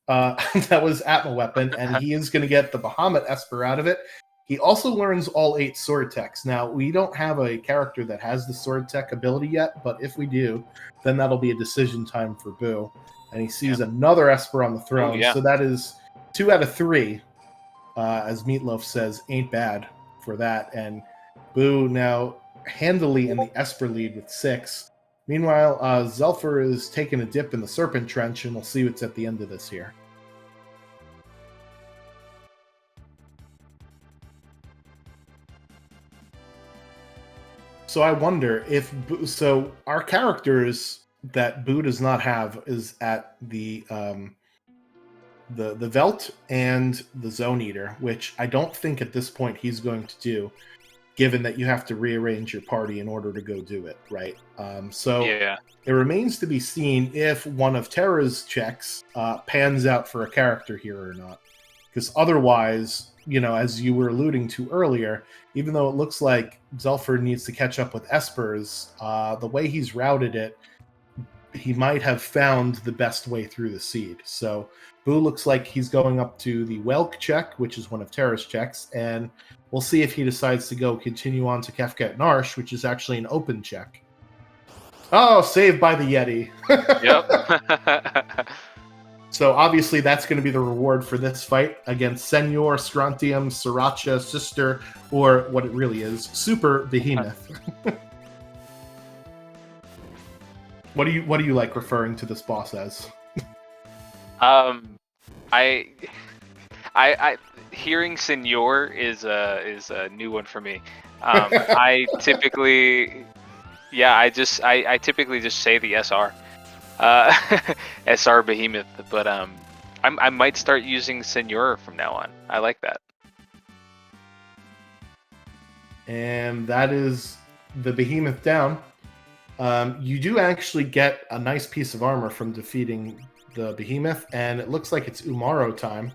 That was Atma Weapon, and he is going to get the Bahamut Esper out of it. He also learns all 8 sword techs. Now, we don't have a character that has the sword tech ability yet, but if we do, then that'll be a decision time for Boo. And he sees another Esper on the throne, so that is 2 out of 3. As Meatloaf says, ain't bad for that. And Boo now handily in the Esper lead with 6. Meanwhile, Zelfer is taking a dip in the Serpent Trench, and we'll see what's at the end of this here. So I wonder if our characters that Boo does not have is at the Velt and the Zone Eater, which I don't think at this point he's going to do, given that you have to rearrange your party in order to go do it, right? It remains to be seen if one of Terra's checks pans out for a character here or not. Because otherwise, as you were alluding to earlier, even though it looks like Zelfer needs to catch up with Espers, the way he's routed it, he might have found the best way through the seed. So Boo looks like he's going up to the Welk check, which is one of Terra's checks, and we'll see if he decides to continue on to Kefket Narsh, which is actually an open check. Oh, saved by the Yeti. Yep. So obviously that's going to be the reward for this fight against Senor, Strontium, Sriracha, Sister, or what it really is, Super Behemoth. What do you like referring to this boss as? I hearing Senor is a new one for me. I typically, I typically just say the SR, SR Behemoth, but I might start using Senor from now on. I like that. And that is the Behemoth down. You do actually get a nice piece of armor from defeating the Behemoth, and it looks like it's Umaro time.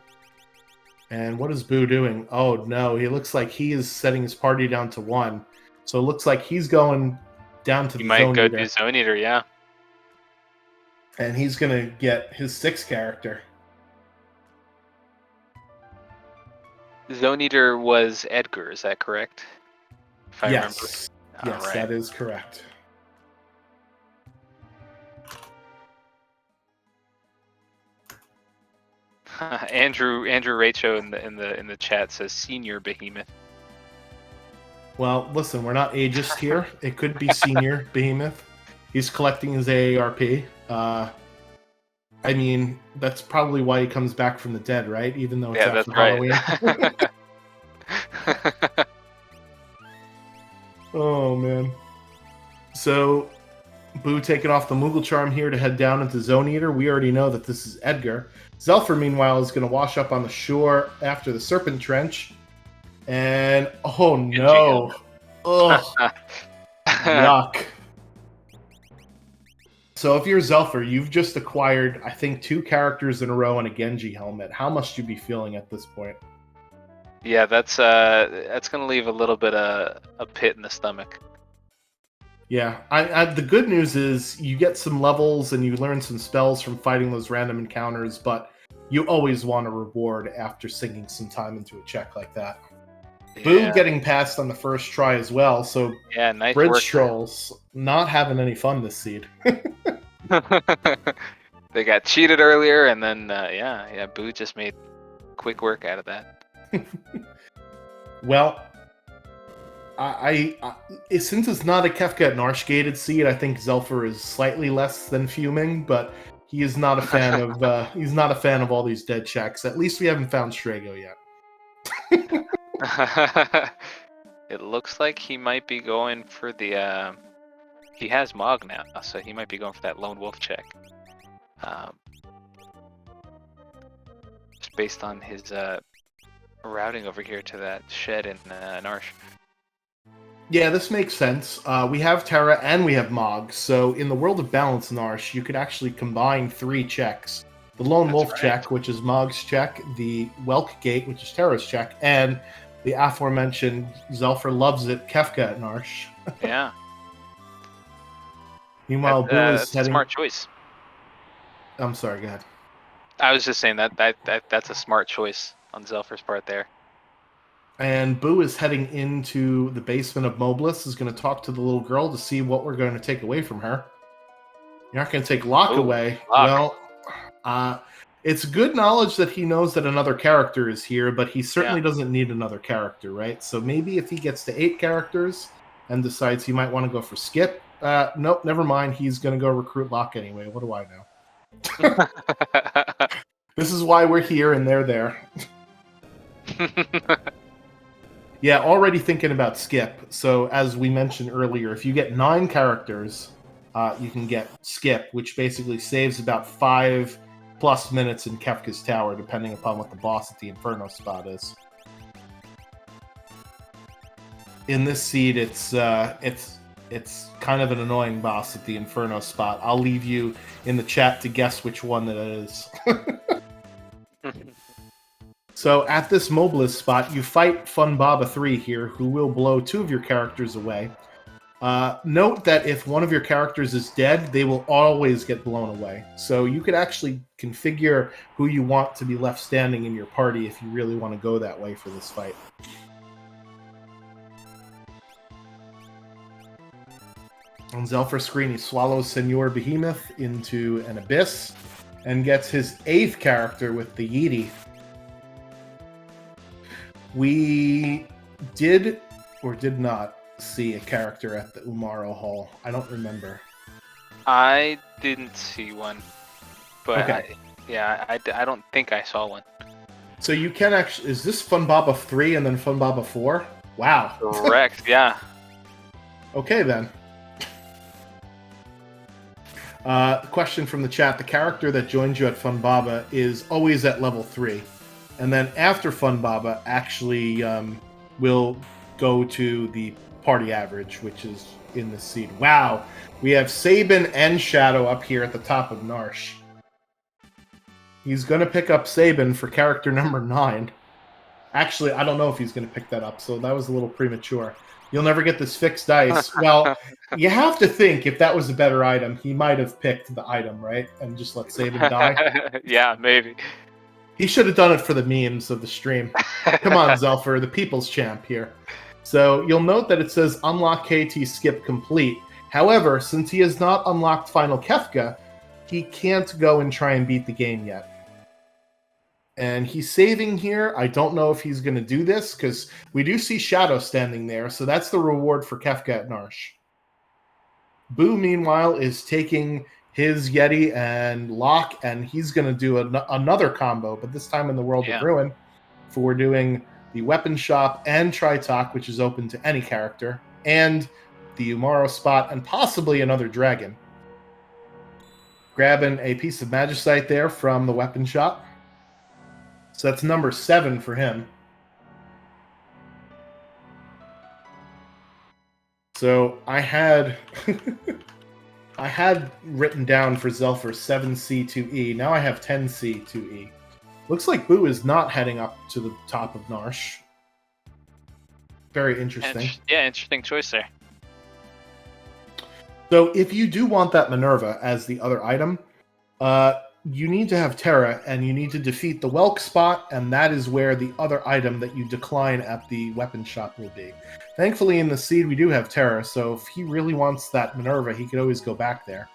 And what is Boo doing? Oh no, he looks like he is setting his party down to 1. So it looks like he's going down to He the might Zone go Eater. to Zone Eater, yeah. And he's gonna get his 6th character. Zone Eater was Edgar, is that correct? If I remember. Yes, All right. that is correct. Andrew Racho in the chat says Senior Behemoth. Well, listen, we're not ageist here. It could be Senior Behemoth. He's collecting his AARP. I mean, that's probably why he comes back from the dead, right? Even though it's after Halloween. Right. Oh, man. So, Boo taking off the Moogle Charm here to head down into Zone Eater. We already know that this is Edgar. Zelfer, meanwhile, is going to wash up on the shore after the Serpent Trench. And, oh no. Ugh. Yuck. So if you're Zelfer, you've just acquired, I think, 2 characters in a row and a Genji helmet. How must you be feeling at this point? Yeah, that's gonna leave a little bit of a pit in the stomach. Yeah, the good news is you get some levels and you learn some spells from fighting those random encounters, but you always want a reward after sinking some time into a check like that. Yeah. Boo getting passed on the first try as well, so yeah, nice Bridge work. Trolls not having any fun this seed. They got cheated earlier, and then Boo just made quick work out of that. Well, I since it's not a Kefka and Narsh gated seed, I think Zelfer is slightly less than fuming, but he is not a fan of he's not a fan of all these dead checks. At least we haven't found Strago yet. It looks like he might be going for the he has Mog now, so he might be going for that lone wolf check. Just based on his routing over here to that shed in Narsh. Yeah, this makes sense. We have Terra and we have Mog, so in the world of balance Narsh, you could actually combine 3 checks. The Lone Wolf check, which is Mog's check, the Welk Gate, which is Terra's check, and the aforementioned Zelfer loves it, Kefka at Narsh. Yeah. Meanwhile, Boo is heading... smart choice. I'm sorry, go ahead. I was just saying that's a smart choice on Zelfer's part there. And Boo is heading into the basement of Mobliss, is going to talk to the little girl to see what we're going to take away from her. You're not going to take Locke away. Locke. Well, it's good knowledge that he knows that another character is here, but he certainly doesn't need another character, right? So maybe if he gets to 8 characters and decides he might want to go for Skip, nope, never mind. He's going to go recruit Locke anyway. What do I know? This is why we're here and they're there. Yeah, already thinking about Skip. So as we mentioned earlier, if you get 9 characters, you can get Skip, which basically saves about 5+ minutes in Kefka's Tower, depending upon what the boss at the Inferno spot is. In this seed, it's kind of an annoying boss at the Inferno spot. I'll leave you in the chat to guess which one that is. So at this Mobliss spot, you fight Fun Baba 3 here, who will blow 2 of your characters away. Note that if one of your characters is dead, they will always get blown away. So you could actually configure who you want to be left standing in your party if you really want to go that way for this fight. On Zelfer's screen, he swallows Senor Behemoth into an abyss. and gets his 8th character with the Yeeti. We did or did not see a character at the Umaro Hall. I don't remember. I didn't see one, but Okay. I don't think I saw one. So you can actually... Is this Funbaba 3 and then Funbaba 4? Wow. Correct, yeah. Okay, then. Question from the chat. The character that joins you at Funbaba is always at level 3. And then after Funbaba, actually will go to the party average, which is in the seed. Wow. We have Sabin and Shadow up here at the top of Narsh. He's going to pick up Sabin for character number 9. Actually, I don't know if he's going to pick that up, so that was a little premature. You'll never get this fixed dice. Well, you have to think, if that was a better item, he might have picked the item, right? And just let Sabin die. Yeah, maybe. He should have done it for the memes of the stream. Come on, Zelfer, the people's champ here. So you'll note that it says unlock KT skip complete. However, since he has not unlocked Final Kefka, he can't go and try and beat the game yet. And he's saving here. I don't know if he's going to do this, because we do see Shadow standing there, so that's the reward for Kefka at Narsh. Boo, meanwhile, is taking his Yeti and Locke, and he's going to do another combo, but this time in the World of Ruin, for doing the Weapon Shop and Tritalk, which is open to any character, and the Umaro spot, and possibly another dragon. Grabbing a piece of Magicite there from the Weapon Shop. So that's number 7 for him. So I had I had written down for Zelfer 7C2E. Now I have 10C2E. Looks like Boo is not heading up to the top of Narsh. Very interesting. Yeah, interesting choice there. So if you do want that Minerva as the other item, you need to have Terra, and you need to defeat the Welk spot, and that is where the other item that you decline at the Weapon Shop will be. Thankfully, in the seed, we do have Terra, so if he really wants that Minerva, he could always go back there.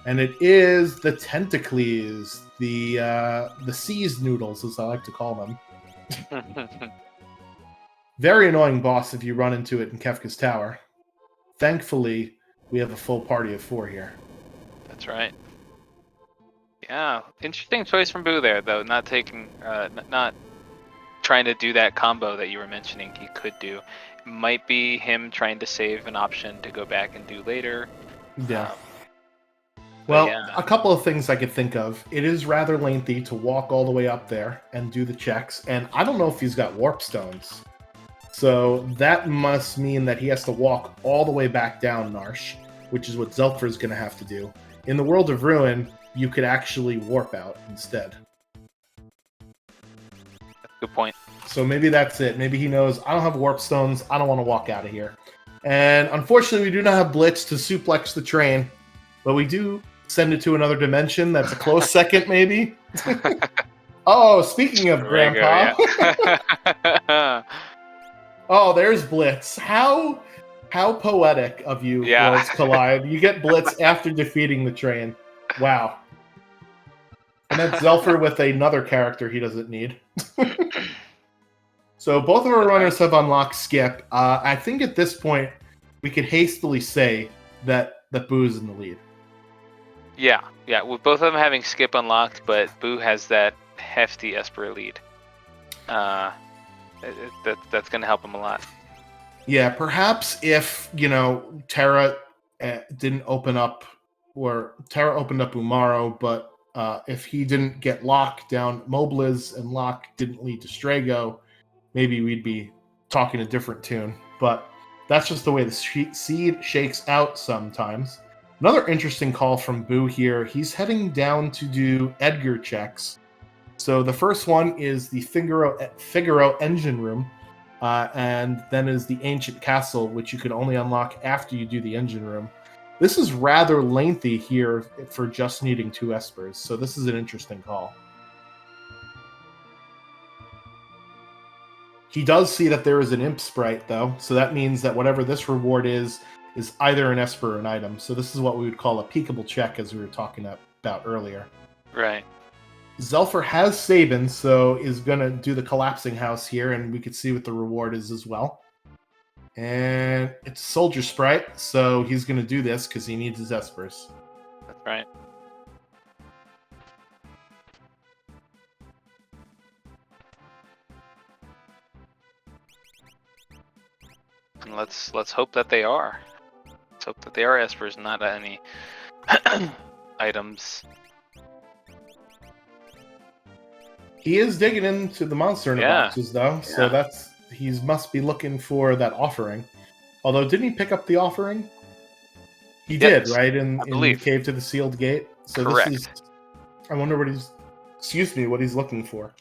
And it is the Tentacles, the Seized Noodles, as I like to call them. Very annoying boss if you run into it in Kefka's Tower. Thankfully, we have a full party of 4 here. That's right. Yeah, interesting choice from Boo there, though. Not taking, not trying to do that combo that you were mentioning he could do. It might be him trying to save an option to go back and do later. Yeah. Well, yeah. A couple of things I could think of. It is rather lengthy to walk all the way up there and do the checks, and I don't know if he's got warp stones. So that must mean that he has to walk all the way back down Narsh, which is what Zelfer is going to have to do. In the World of Ruin, you could actually warp out instead. Good point. So maybe that's it. Maybe he knows, I don't have warp stones, I don't want to walk out of here. And unfortunately, we do not have Blitz to suplex the train, but we do send it to another dimension. That's a close second, maybe. Oh, speaking of Grandpa. Yeah. Oh, there's Blitz. How poetic of you, Worlds Collide. You get Blitz after defeating the train. Wow. And that's Zelfer with another character he doesn't need. So both of our runners have unlocked Skip. I think at this point, we could hastily say that Boo's in the lead. Yeah, with both of them having Skip unlocked, but Boo has that hefty Esper lead. That's going to help him a lot. Yeah, perhaps if, Terra didn't open up, or Terra opened up Umaro, but if he didn't get Locke down Mobliz and Locke didn't lead to Strago, maybe we'd be talking a different tune. But that's just the way the seed shakes out sometimes. Another interesting call from Boo here. He's heading down to do Edgar checks. So the first one is the Figaro engine room, and then is the Ancient Castle, which you can only unlock after you do the engine room. This is rather lengthy here for just needing 2 Espers, so this is an interesting call. He does see that there is an Imp Sprite, though, so that means that whatever this reward is either an Esper or an item. So this is what we would call a peekable check, as we were talking about earlier. Right. Zelfer has Sabin, so is gonna do the collapsing house here, and we can see what the reward is as well. And it's Soldier Sprite, so he's gonna do this because he needs his Espers. That's right. And let's hope that they are. Let's hope that they are espers, not any items. He is digging into the monster in the boxes, though, so he must be looking for that offering. Although, didn't he pick up the offering? He did, right? In the cave to the sealed gate. So correct. This is. I wonder what he's. Excuse me, what he's looking for.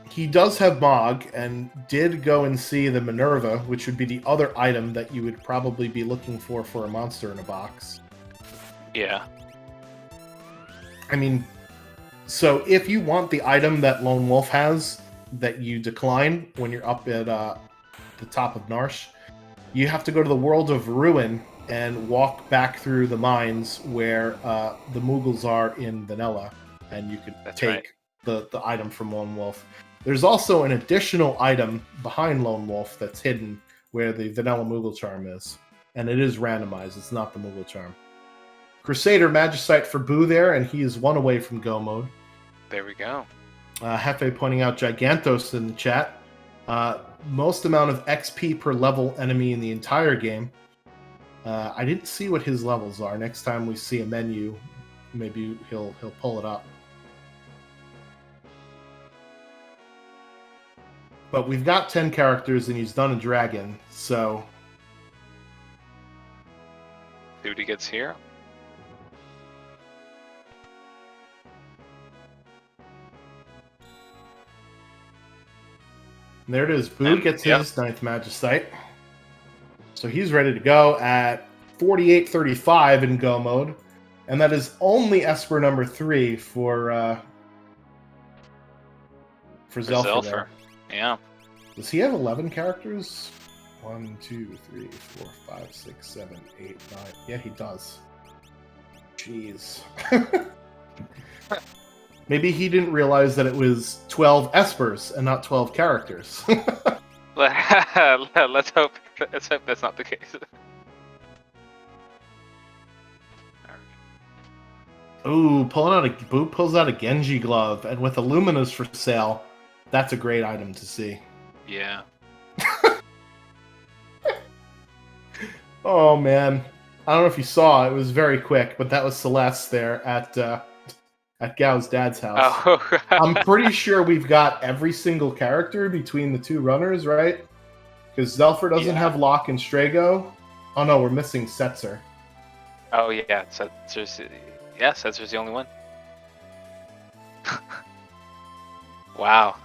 He does have Mog, and did go and see the Minerva, which would be the other item that you would probably be looking for a monster in a box. Yeah. I mean, so if you want the item that Lone Wolf has that you decline when you're up at the top of Narsh, you have to go to the World of Ruin and walk back through the mines where the Moogles are in Vanilla, and you could take the item from Lone Wolf. There's also an additional item behind Lone Wolf that's hidden where the Vanilla Moogle Charm is, and it is randomized. It's not the Moogle Charm. Crusader Magicite for Boo there, and he is one away from go mode. There we go. Hefe pointing out Gigantos in the chat. Most amount of XP per level enemy in the entire game. I didn't see what his levels are. Next time we see a menu, maybe he'll pull it up. But we've got 10 characters, and he's done a dragon, so... See what he gets here. And there it is. Boo gets his 9th Magicite. So he's ready to go at 48.35 in go mode. And that is only Esper number 3 for Zelfer. Yeah. Does he have 11 characters? 1, 2, 3, 4, 5, 6, 7, 8, 9. Yeah, he does. Jeez. Maybe he didn't realize that it was 12 Espers and not 12 characters. Let's hope that's not the case. Ooh, Boo pulls out a Genji glove, and with Illuminas for sale, that's a great item to see. Yeah. Oh man, I don't know if you saw. It was very quick, but that was Celeste there at Gao's dad's house. Oh. I'm pretty sure we've got every single character between the two runners, right? Because Zelfer doesn't have Locke and Strago. Oh no, we're missing Setzer. Oh yeah, Setzer's the only one. Wow.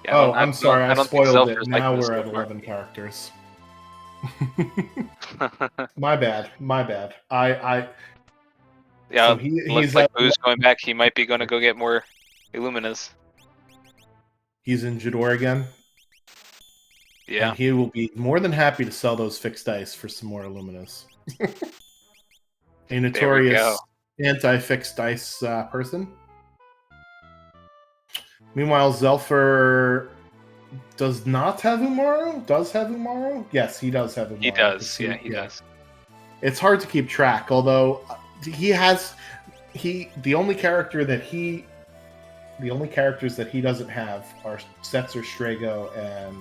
Yeah, I'm sorry, I spoiled it. Now we're at 11 characters. My bad. Yeah, so looks like Boo's going back. He might be going to go get more Illuminas. He's in Jador again. Yeah. And he will be more than happy to sell those fixed dice for some more Illuminas. A notorious anti-fixed dice person. Meanwhile, Zelfer does not have Umaru? Does have Umaru? Yes, he does have Umaru. He does. Yeah, he does. It's hard to keep track, although the only characters that he doesn't have are Setzer, Strago, and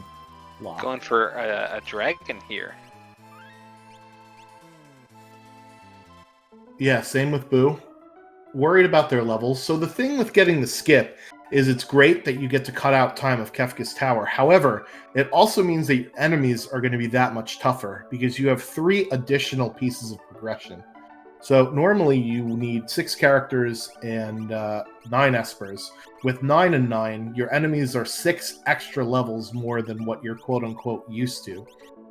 Locke. Going for a dragon here. Yeah, same with Boo. Worried about their levels. So the thing with getting the skip is it's great that you get to cut out time of Kefka's Tower. However, it also means that your enemies are going to be that much tougher because you have 3 additional pieces of progression. So normally you need 6 characters and 9 Espers. With 9 and 9, your enemies are 6 extra levels more than what you're quote-unquote used to,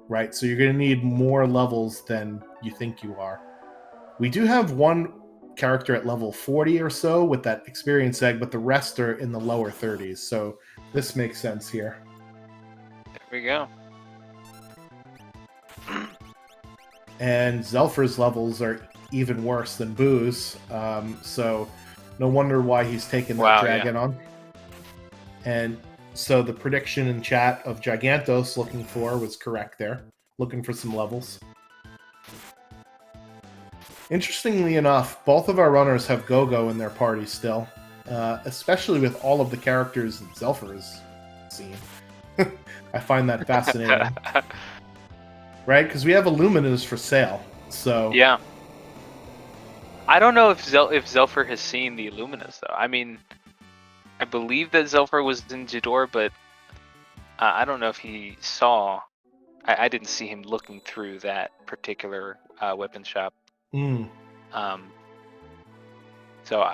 right? So you're going to need more levels than you think you are. We do have 1 character at level 40 or so with that experience egg, but the rest are in the lower 30s, so this makes sense here. There we go. And Zelfer's levels are even worse than Boo's, so no wonder why he's taken that dragon on. And so the prediction in chat of Gigantos looking for was correct there, looking for some levels. Interestingly enough, both of our runners have Go-Go in their party still, especially with all of the characters that Zelfer has seen. I find that fascinating. Right? Because we have Illuminas for sale, so... Yeah. I don't know if Zelfer has seen the Illuminas, though. I mean, I believe that Zelfer was in Jador, but I don't know if he saw... I didn't see him looking through that particular weapon shop. So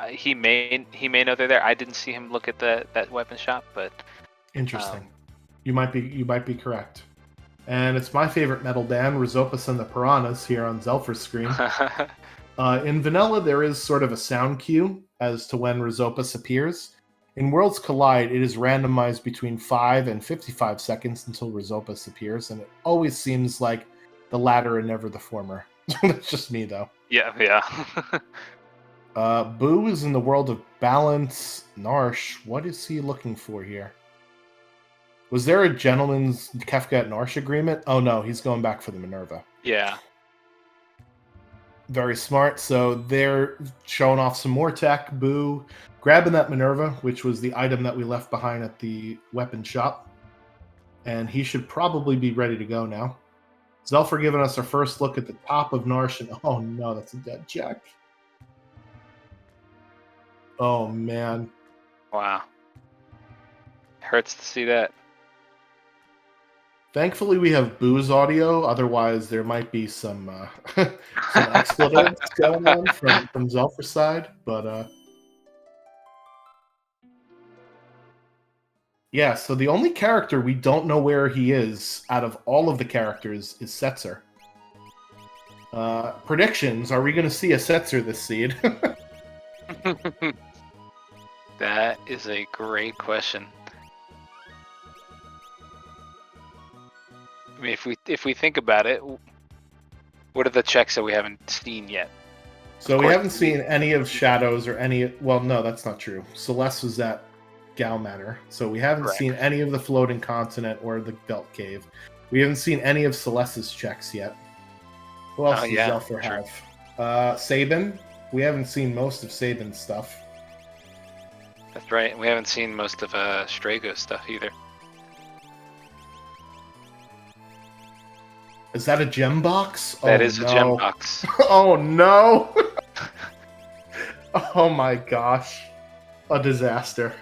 he may know they're there. I didn't see him look at that weapon shop, but... Interesting. You might be correct. And it's my favorite metal band, Rizopus and the Piranhas, here on Zelfer's screen. In Vanilla, there is sort of a sound cue as to when Rizopus appears. In Worlds Collide, it is randomized between 5 and 55 seconds until Rizopus appears, and it always seems like the latter and never the former. That's just me, though. Yeah. Boo is in the world of balance. Narsh, what is he looking for here? Was there a gentleman's Kefka at Narsh agreement? Oh no, he's going back for the Minerva. Yeah. Very smart. So they're showing off some more tech. Boo grabbing that Minerva, which was the item that we left behind at the weapon shop. And he should probably be ready to go now. Zelfer giving us our first look at the top of Narsh. And oh no, that's a dead check. Oh man. Wow. Hurts to see that. Thankfully, we have Boo's audio. Otherwise, there might be some expletives going on from Zelfer's side. But yeah, so the only character we don't know where he is out of all of the characters is Setzer. Predictions: are we going to see a Setzer this seed? That is a great question. I mean, if we think about it, what are the checks that we haven't seen yet? So we haven't seen any of Shadows or any... Well, no, that's not true. Celeste was at Gal Manor. So we haven't seen any of the Floating Continent or the Belt Cave. We haven't seen any of Celeste's checks yet. Who else does Zelfer have? Sabin. We haven't seen most of Sabin's stuff. That's right. We haven't seen most of Strago's stuff either. Is that a gem box? That is a gem box. Oh no! Oh my gosh. A disaster.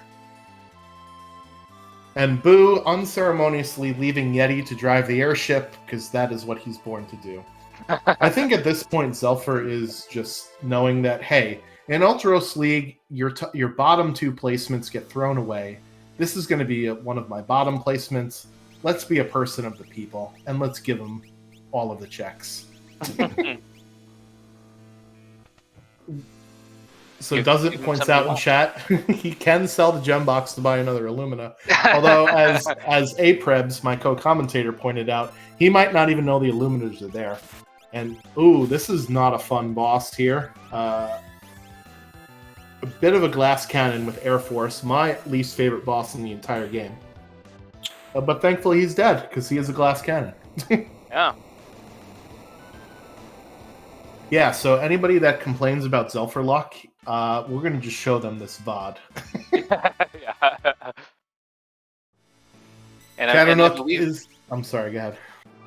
And Boo unceremoniously leaving Yeti to drive the airship, because that is what he's born to do. I think at this point, Zelfer is just knowing that, hey, in Ultros League, your bottom 2 placements get thrown away. This is going to be one of my bottom placements. Let's be a person of the people, and let's give them all of the checks. So Doesn't points out in chat, he can sell the gem box to buy another Illumina. Although, as Aprebs, my co-commentator, pointed out, he might not even know the Illuminas are there. And, ooh, this is not a fun boss here. A bit of a glass cannon with Air Force, my least favorite boss in the entire game. But thankfully he's dead, because he is a glass cannon. Yeah. Yeah, so anybody that complains about Zelfer luck, we're going to just show them this VOD. Yeah. I'm sorry, go ahead.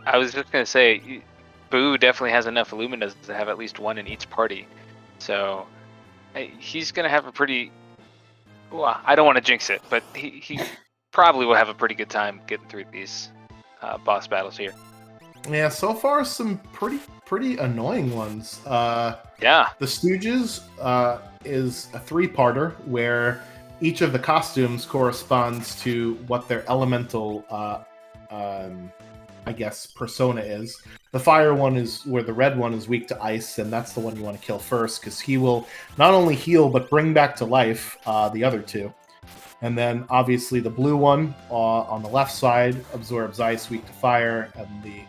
I was just going to say, Boo definitely has enough Illuminas to have at least one in each party. So he's going to have a pretty... Well, I don't want to jinx it, but he probably will have a pretty good time getting through these boss battles here. Yeah, so far some pretty annoying ones. Yeah. The Stooges is a 3-parter where each of the costumes corresponds to what their elemental, I guess, persona is. The fire one is where the red one is weak to ice, and that's the one you want to kill first, because he will not only heal, but bring back to life the other 2. And then, obviously, the blue one on the left side absorbs ice, weak to fire, and the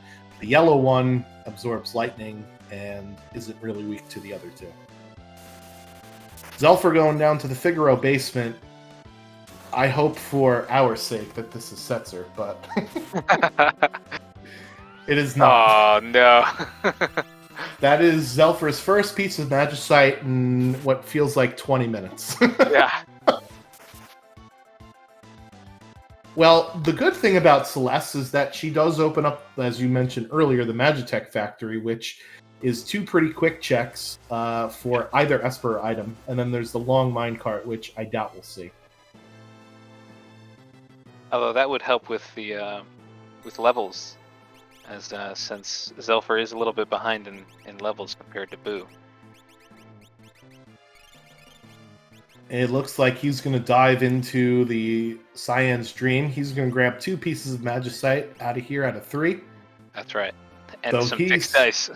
yellow one absorbs lightning and isn't really weak to the other two. Zelfer going down to the Figaro basement. I hope for our sake that this is Setzer, but it is not. Oh, no. That is Zelfer's first piece of Magicite in what feels like 20 minutes. Yeah. Well, the good thing about Celeste is that she does open up, as you mentioned earlier, the Magitech Factory, which is 2 pretty quick checks for either Esper or item. And then there's the long minecart, which I doubt we'll see. Although that would help with the with levels, as since Zelfer is a little bit behind in levels compared to Boo. It looks like he's going to dive into the Cyan's Dream. He's going to grab 2 pieces of Magicite out of here out of 3. That's right. And So some fixed dice.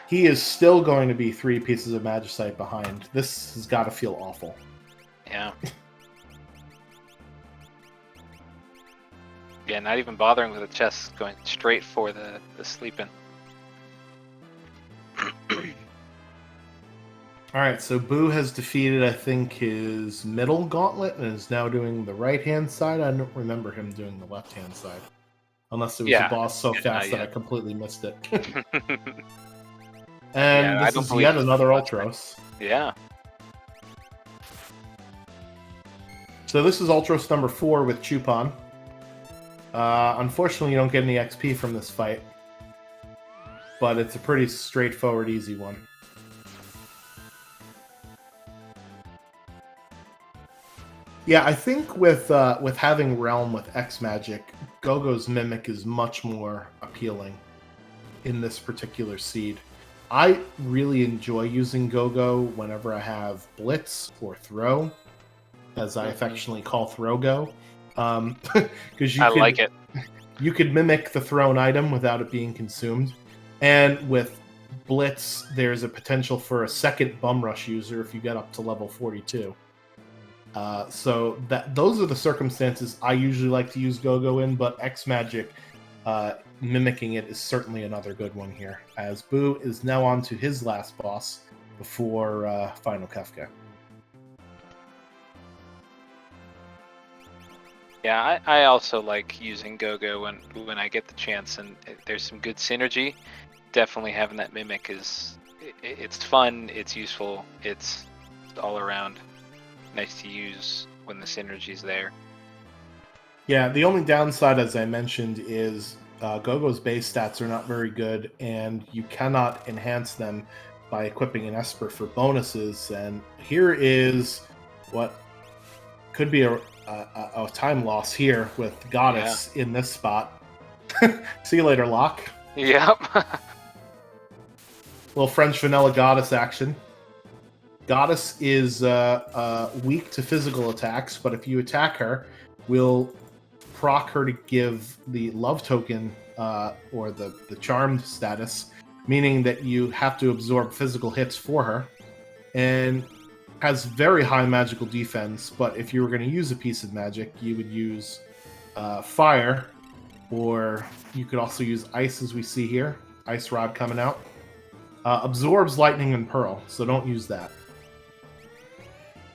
He is still going to be 3 pieces of Magicite behind. This has got to feel awful. Yeah. Yeah, not even bothering with the chest, going straight for the sleeping. Alright, so Boo has defeated, I think, his middle gauntlet and is now doing the right-hand side. I don't remember him doing the left-hand side. Unless it was a boss so fast that I completely missed it. And this is yet another Ultros. Yeah. So this is Ultros number 4 with Chupon. Unfortunately, you don't get any XP from this fight. But it's a pretty straightforward, easy one. Yeah, I think with having Realm with X Magic, Gogo's Mimic is much more appealing in this particular seed. I really enjoy using Gogo whenever I have Blitz or Throw, as I affectionately call Throgo. Because like it. You could mimic the thrown item without it being consumed. And with Blitz, there's a potential for a second Bum Rush user if you get up to level 42. So those are the circumstances I usually like to use Gogo in, but X Magic mimicking it is certainly another good one here, as Boo is now on to his last boss before Final Kefka. Yeah, I also like using Gogo when I get the chance, and there's some good synergy. Definitely having that mimic it's fun, it's useful, it's all around nice to use when the synergy's there. Yeah, the only downside, as I mentioned, is Gogo's base stats are not very good, and you cannot enhance them by equipping an Esper for bonuses. And here is what could be a time loss here with Goddess in this spot. See you later, Locke. Yep. Little French vanilla Goddess action. Goddess is weak to physical attacks, but if you attack her, we'll proc her to give the love token or the charmed status, meaning that you have to absorb physical hits for her, and has very high magical defense. But if you were going to use a piece of magic, you would use fire, or you could also use ice, as we see here. Ice Rod coming out. Absorbs lightning and pearl, so don't use that.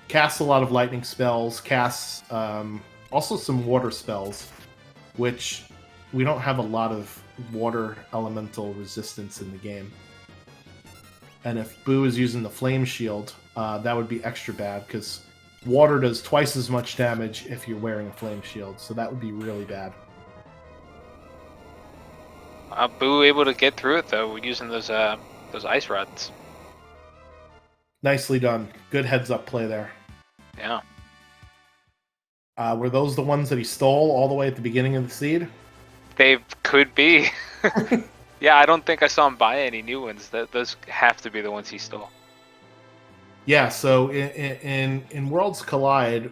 Casts a lot of lightning spells, casts also some water spells, which we don't have a lot of water elemental resistance in the game. And if Boo is using the flame shield, that would be extra bad, because water does twice as much damage if you're wearing a flame shield, so that would be really bad. Boo able to get through it though, using those ice rods. Nicely done. Good heads-up play there. Yeah. Were those the ones that he stole all the way at the beginning of the seed? They could be. Yeah, I don't think I saw him buy any new ones. Those have to be the ones he stole. Yeah, so in Worlds Collide,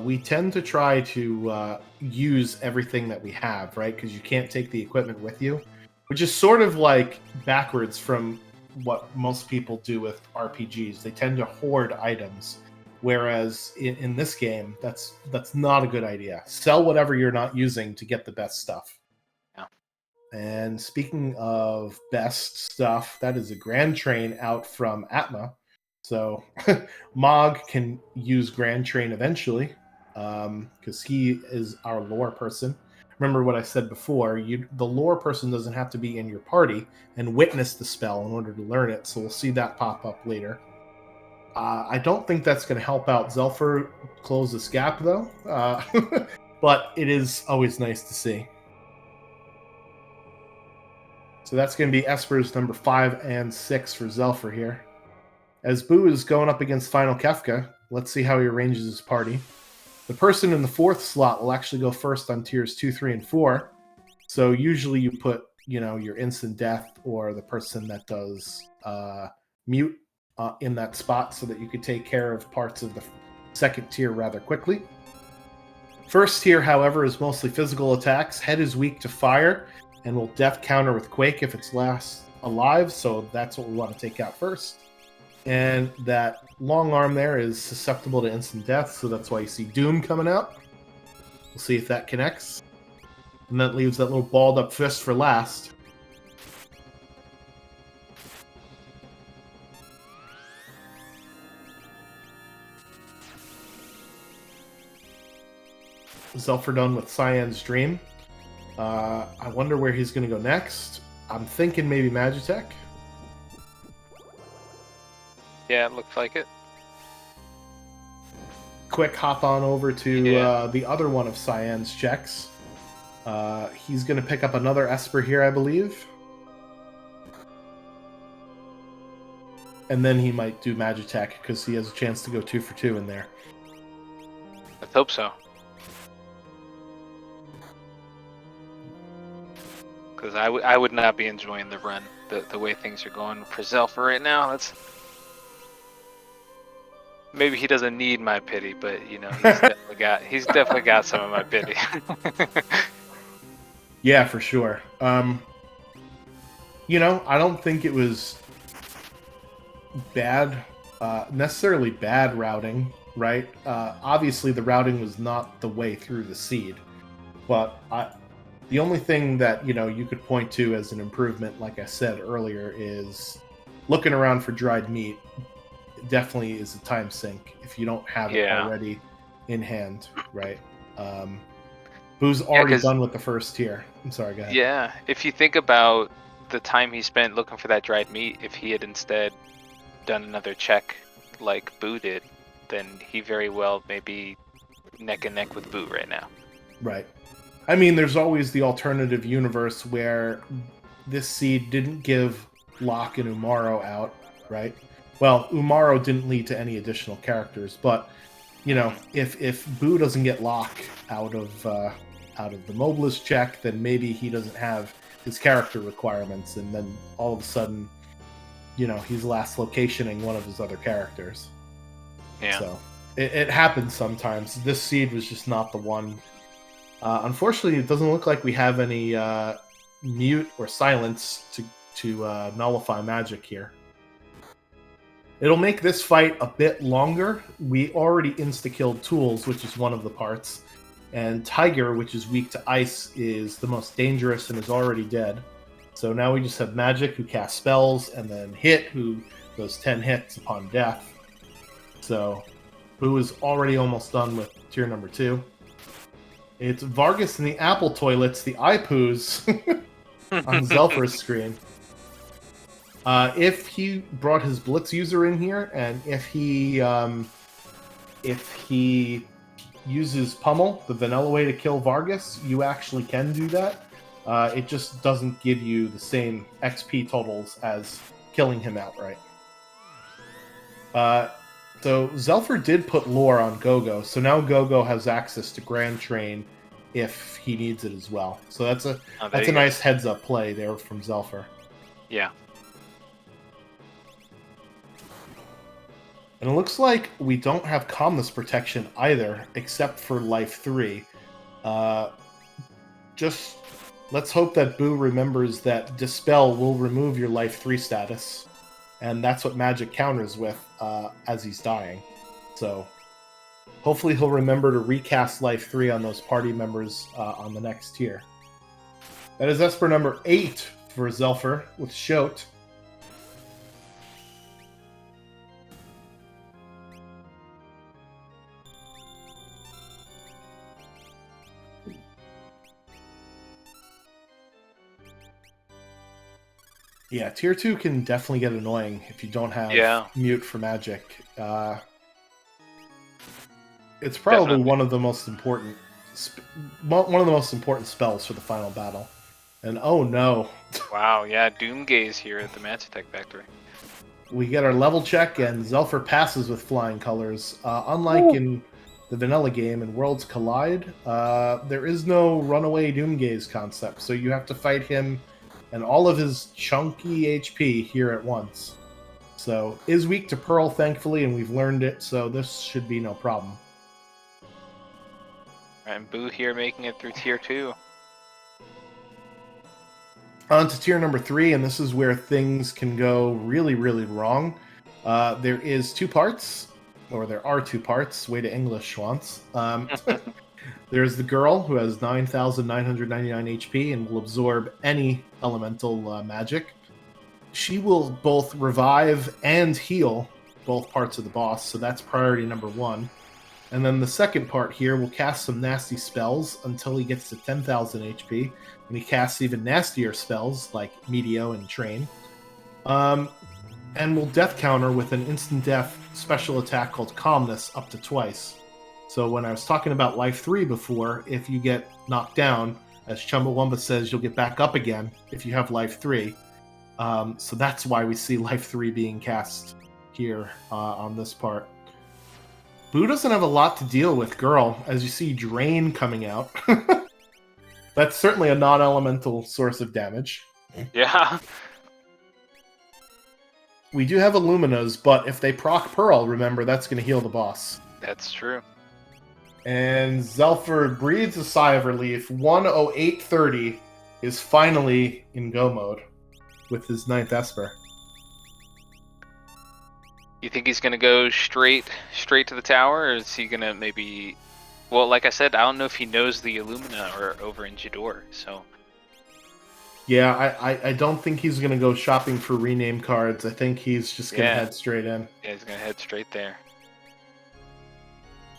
we tend to try to use everything that we have, right? Because you can't take the equipment with you, which is sort of like backwards from what most people do with RPGs. They tend to hoard items, whereas in this game, that's not a good idea. Sell whatever you're not using to get the best stuff. Yeah. And speaking of best stuff, that is a Grand Train out from Atma. So Mog can use Grand Train eventually, because he is our lore person. Remember what I said before, the lore person doesn't have to be in your party and witness the spell in order to learn it, so we'll see that pop up later. I don't think that's going to help out Zelfer close this gap, though, but it is always nice to see. So that's going to be Esper's number 5 and 6 for Zelfer here. As Boo is going up against Final Kefka, let's see how he arranges his party. The person in the 4th slot will actually go first on tiers 2, 3, and 4. So usually you put, your instant death or the person that does mute in that spot so that you could take care of parts of the 2nd tier rather quickly. 1st tier, however, is mostly physical attacks. Head is weak to fire and will death counter with Quake if it's last alive, so that's what we want to take out first. And that long arm there is susceptible to instant death, so that's why you see Doom coming out. We'll see if that connects. And that leaves that little balled up fist for last. Zelfer done with Cyan's Dream. I wonder where he's going to go next. I'm thinking maybe Magitech. Yeah, it looks like it. Quick hop on over to the other one of Cyan's checks. He's going to pick up another Esper here, I believe. And then he might do Magitech because he has a chance to go 2 for 2 in there. Let's hope so. Because I would not be enjoying the run, the way things are going for Zelfer right now. Maybe he doesn't need my pity, but he's definitely got some of my pity. Yeah, for sure. I don't think it was necessarily bad routing, right? Obviously, the routing was not the way through the seed, but the only thing that you could point to as an improvement, like I said earlier, is looking around for dried meat. Definitely is a time sink if you don't have it already in hand, right? Who's already done with the 1st tier. I'm sorry, go ahead. Yeah, if you think about the time he spent looking for that dried meat, if he had instead done another check like Boo did, then he very well may be neck and neck with Boo right now. Right. I mean, there's always the alternative universe where this seed didn't give Locke and Umaro out, right? Well, Umaro didn't lead to any additional characters, but if Boo doesn't get Locke out of the Mobilist check, then maybe he doesn't have his character requirements, and then all of a sudden, he's last locationing one of his other characters. Yeah. So it happens sometimes. This seed was just not the one. Unfortunately, it doesn't look like we have any mute or silence to nullify magic here. It'll make this fight a bit longer. We already insta-killed Tools, which is one of the parts, and Tiger, which is weak to ice, is the most dangerous and is already dead. So now we just have Magic, who casts spells, and then Hit, who does 10 hits upon death. So Boo is already almost done with tier number 2. It's Vargas and the Apple Toilets, the iPoos, on Zelfer's screen. If he brought his Blitz user in here, and if he uses Pummel, the vanilla way to kill Vargas, you actually can do that. It just doesn't give you the same XP totals as killing him outright. So Zelfer did put lore on Gogo, so now Gogo has access to Grand Train if he needs it as well. So that's a nice heads-up play there from Zelfer. Yeah. And it looks like we don't have Calmness Protection either, except for Life 3. Just let's hope that Boo remembers that Dispel will remove your Life 3 status. And that's what Magic counters with as he's dying. So hopefully he'll remember to recast Life 3 on those party members on the next tier. That is Esper number 8 for Zelfer with Shote. Yeah, tier 2 can definitely get annoying if you don't have mute for magic. It's probably one of the most important spells for the final battle. And oh no. Wow, yeah, Doomgaze here at the Matchtech Factory. We get our level check, and Zelfer passes with flying colors. Unlike in the vanilla game in Worlds Collide, there is no runaway Doomgaze concept, so you have to fight him and all of his chunky HP here at once. So, is weak to Pearl, thankfully, and we've learned it, so this should be no problem. And Boo here making it through tier 2. On to tier number 3, and this is where things can go really, really wrong. There is 2 parts, or there are 2 parts. Way to English, Schwantz. There's the girl, who has 9,999 HP and will absorb any elemental magic. She will both revive and heal both parts of the boss, so that's priority number 1. And then the second part here will cast some nasty spells until he gets to 10,000 HP, and he casts even nastier spells like Meteo and Train. And will death counter with an instant death special attack called Calmness up to twice. So when I was talking about Life 3 before, if you get knocked down, as Chumbawamba says, you'll get back up again if you have Life 3. So that's why we see Life 3 being cast here on this part. Boo doesn't have a lot to deal with Girl, as you see Drain coming out. That's certainly a non-elemental source of damage. Yeah. We do have Illuminas, but if they proc Pearl, remember, that's going to heal the boss. That's true. And Zelfer breathes a sigh of relief. 10830 is finally in go mode with his 9th Esper. You think he's gonna go straight to the tower, or is he gonna maybe? Well, like I said, I don't know if he knows the Illumina or over in Jador. So. Yeah, I don't think he's gonna go shopping for rename cards. I think he's just gonna head straight in. Yeah, he's gonna head straight there.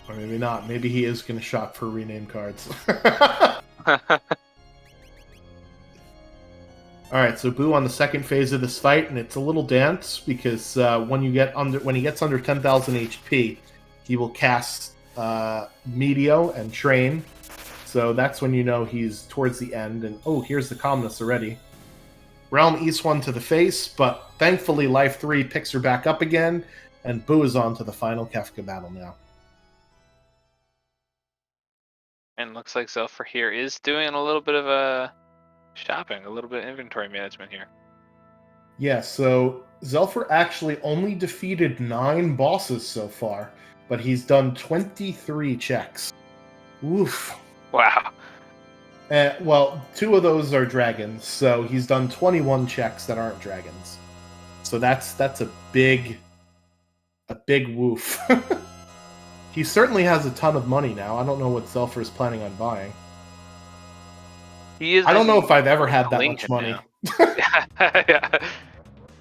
Or maybe not. Maybe he is going to shop for rename cards. Alright, so Boo on the second phase of this fight, and it's a little dance, because when he gets under 10,000 HP, he will cast Meteo and Train. So that's when you know he's towards the end, and oh, here's the Calmness already. Realm East 1 to the face, but thankfully Life 3 picks her back up again, and Boo is on to the final Kefka battle now. And looks like Zelfer here is doing a little bit of shopping, a little bit of inventory management here. Yeah, so Zelfer actually only defeated 9 bosses so far, but he's done 23 checks. Oof. Wow. Well, 2 of those are dragons, so he's done 21 checks that aren't dragons. So that's a big woof. He certainly has a ton of money now. I don't know what Zelfer is planning on buying. I don't know if I've ever had that much money. Yeah.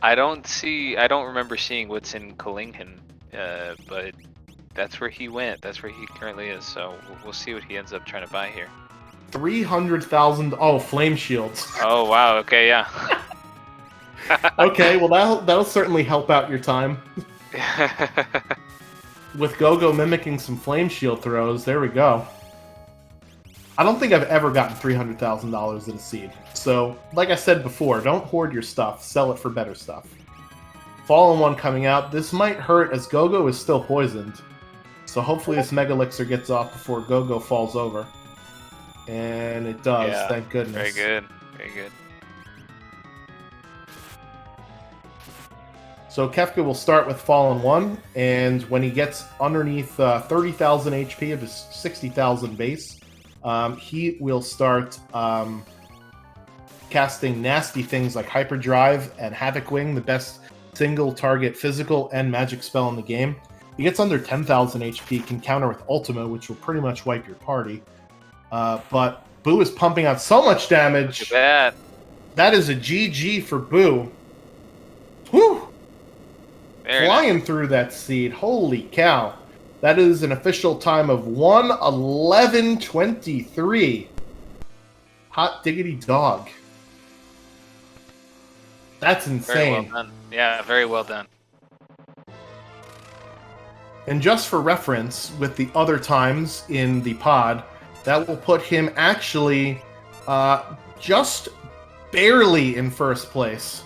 I don't remember seeing what's in Kalinghan, but that's where he went. That's where he currently is. So we'll see what he ends up trying to buy here. 300,000. Oh, flame shields. Oh wow. Okay, yeah. Okay, well that'll certainly help out your time. With Gogo mimicking some flame shield throws, there we go. I don't think I've ever gotten $300,000 in a seed. So, like I said before, don't hoard your stuff. Sell it for better stuff. Fallen One coming out. This might hurt as Gogo is still poisoned. So hopefully this Mega Elixir gets off before Gogo falls over. And it does, Yeah, thank goodness. Very good. Very good. So Kefka will start with Fallen One, and when he gets underneath 30,000 HP of his 60,000 base, he will start casting nasty things like Hyperdrive and Havoc Wing, the best single target physical and magic spell in the game. He gets under 10,000 HP, can counter with Ultima, which will pretty much wipe your party. But Boo is pumping out so much damage. Look at that. That is a GG for Boo. Whew! Very Flying nice. through that seed. Holy cow. That is an official time of 1:11:23. Hot diggity dog. That's insane. Very well done. Yeah, very well done. And just for reference, with the other times in the pod, that will put him actually just barely in first place.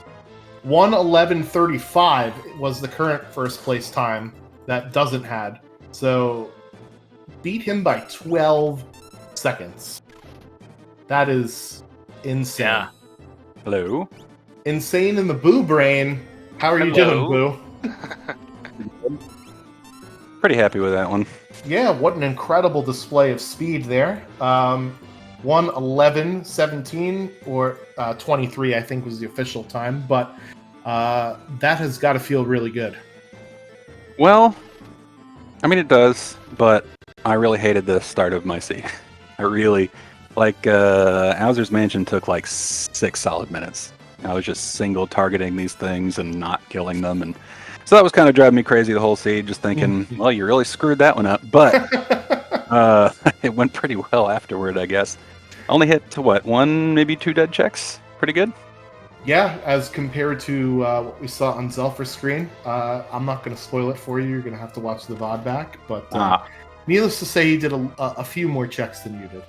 1:11:35 was the current first place time that doesn't had. So beat him by 12 seconds. That is insane. Yeah. Hello. Insane in the Boo brain. How are you doing, Hello. Boo? Pretty happy with that one. Yeah, what an incredible display of speed there. 1:11:17 or 23, I think, was the official time, but that has got to feel really good. Well, I mean, it does, but I really hated the start of my seed. I really, like, Bowser's Mansion took like 6 solid minutes. I was just single targeting these things and not killing them, and so that was kind of driving me crazy the whole seed, just thinking, well, you really screwed that one up, but it went pretty well afterward, I guess. Only hit to what, 1, maybe 2 dead checks? Pretty good? Yeah, as compared to what we saw on Zelfer's screen. I'm not going to spoil it for you. You're going to have to watch the VOD back, but needless to say, he did a few more checks than you did.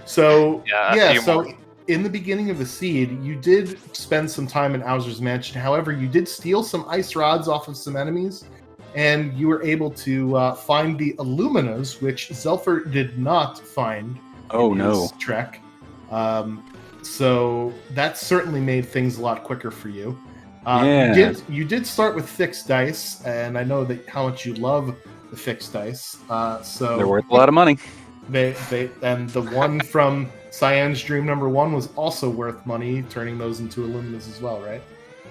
So, in the beginning of the seed, you did spend some time in Bowser's Mansion. However, you did steal some ice rods off of some enemies, and you were able to find the Illuminas, which Zelfer did not find in his trek. So that certainly made things a lot quicker for you. You did start with fixed dice, and I know that how much you love the fixed dice. So they're worth a lot of money. And the one from Cyan's Dream #1 was also worth money, turning those into Illuminas as well, right?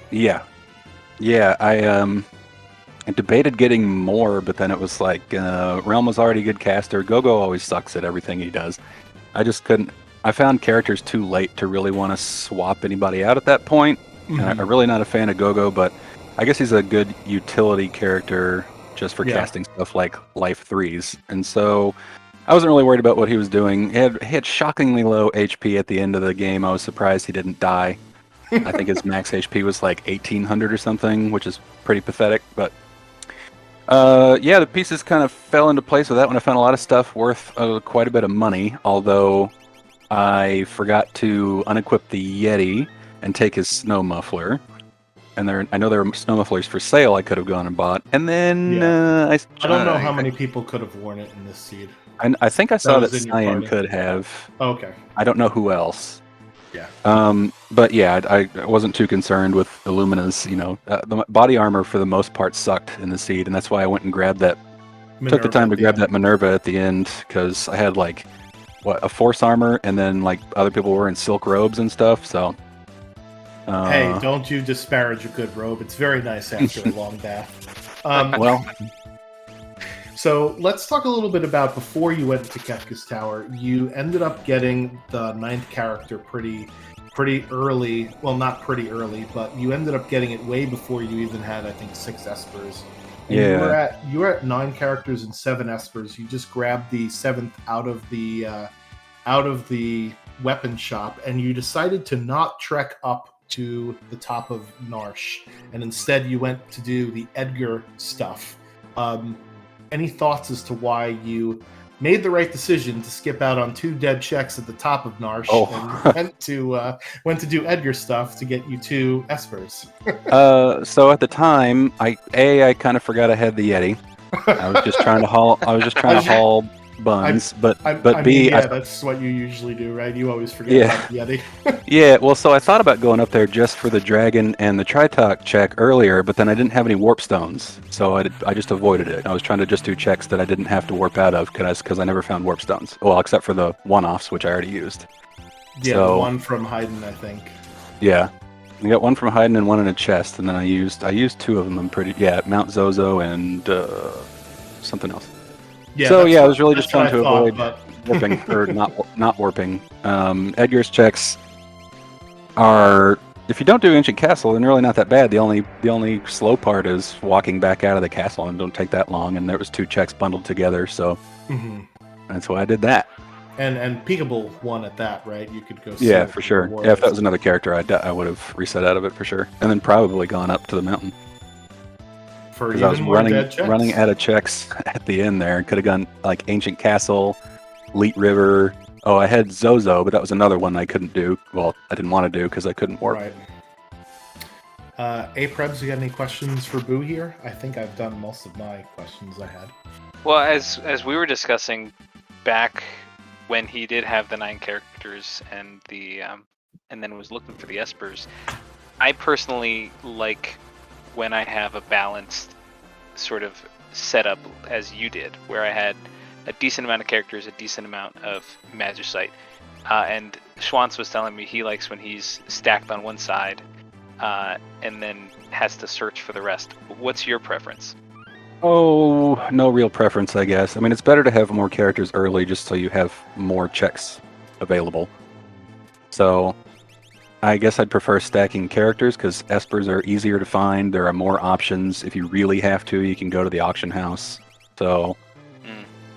Yeah. I debated getting more, but then it was like Realm was already a good caster. Gogo always sucks at everything he does. I just couldn't. I found characters too late to really want to swap anybody out at that point. Mm-hmm. And I'm really not a fan of Gogo, but I guess he's a good utility character just for casting stuff like Life 3s. And so I wasn't really worried about what he was doing. He had shockingly low HP at the end of the game. I was surprised he didn't die. I think his max HP was like 1800 or something, which is pretty pathetic. But the pieces kind of fell into place with that one. I found a lot of stuff worth quite a bit of money, although I forgot to unequip the Yeti and take his snow muffler. And I know there were snow mufflers for sale I could have gone and bought. And then I don't know how many people could have worn it in this seed. I think I saw that Cyan could have. Okay. I don't know who else. Yeah. But yeah, I wasn't too concerned with Illuminas. You know, the body armor for the most part sucked in the seed, and that's why I went and grabbed that. Took the time to grab that Minerva at the end because I had like a force armor, and then like other people were in silk robes and stuff. So. Hey, don't you disparage a good robe. It's very nice after a long bath. So let's talk a little bit about before you went to Kefka's Tower. You ended up getting the 9th character pretty early. Well, not pretty early, but you ended up getting it way before you even had, I think, 6 Espers. And you were at 9 characters and 7 Espers. You just grabbed the 7th out of the weapon shop, and you decided to not trek up to the top of Narsh, and instead you went to do the Edgar stuff. Any thoughts as to why you made the right decision to skip out on 2 dead checks at the top of Narsh and went to do Edgar stuff to get you 2 Espers? So at the time, I kind of forgot I had the Yeti. I was just trying to haul buns, but B, that's what you usually do, right? You always forget about the Yeti. Yeah, well, so I thought about going up there just for the dragon and the Tritok check earlier, but then I didn't have any warp stones, so I just avoided it. I was trying to just do checks that I didn't have to warp out of because I never found warp stones. Well, except for the one-offs, which I already used. Yeah, so, the one from Haydn, I think. Yeah, I got one from Haydn and one in a chest, and then I used 2 of them. Mount Zozo and something else. Yeah, so I was really just trying to avoid. But warping or not warping. Edgar's checks are, if you don't do Ancient Castle, then really not that bad. The only slow part is walking back out of the castle, and don't take that long. And there was 2 checks bundled together, so that's why I did that. And Peekaboo won at that, right? You could go. Yeah, for sure. Yeah, if that was another character, I would have reset out of it for sure, and then probably gone up to the mountain. Because I was running out of checks at the end there. Could have gone like Ancient Castle, Leet River. Oh, I had Zozo, but that was another one I couldn't do. Well, I didn't want to do because I couldn't warp. Right. Prebz, you got any questions for Boo here? I think I've done most of my questions I had. Well, as we were discussing back when he did have the 9 characters and the and then was looking for the espers, I personally like when I have a balanced sort of setup as you did, where I had a decent amount of characters, a decent amount of magicite. And Schwantz was telling me he likes when he's stacked on one side and then has to search for the rest. What's your preference? Oh, no real preference, I guess. I mean, it's better to have more characters early just so you have more checks available. So I guess I'd prefer stacking characters because espers are easier to find. There are more options. If you really have to, you can go to the auction house. So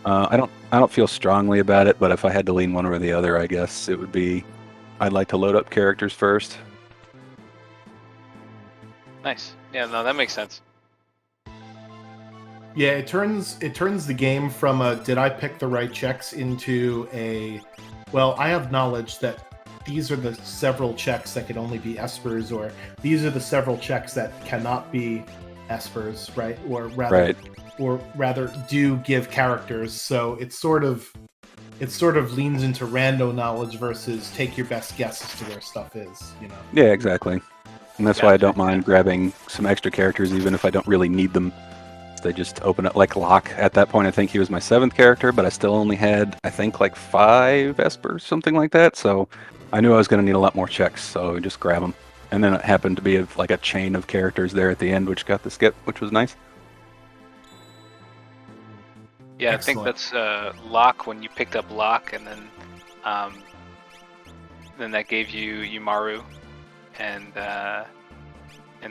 I don't feel strongly about it, but if I had to lean one or the other, I guess it would be I'd like to load up characters first. Nice. Yeah, no, that makes sense. Yeah, it turns the game from a did I pick the right checks into a, well, I have knowledge that these are the several checks that can only be espers, or these are the several checks that cannot be espers, right? Or rather do give characters. So it sort of leans into rando knowledge versus take your best guess as to where stuff is, you know? Yeah, exactly. And that's why I don't mind grabbing some extra characters even if I don't really need them. They just open up, like Locke. At that point, I think he was my 7th character, but I still only had, I think, like 5 espers, something like that. So I knew I was going to need a lot more checks, so just grab them. And then it happened to be like a chain of characters there at the end, which got the skip, which was nice. Yeah, Excellent. I think that's Locke when you picked up Locke, and then that gave you Yumaru, and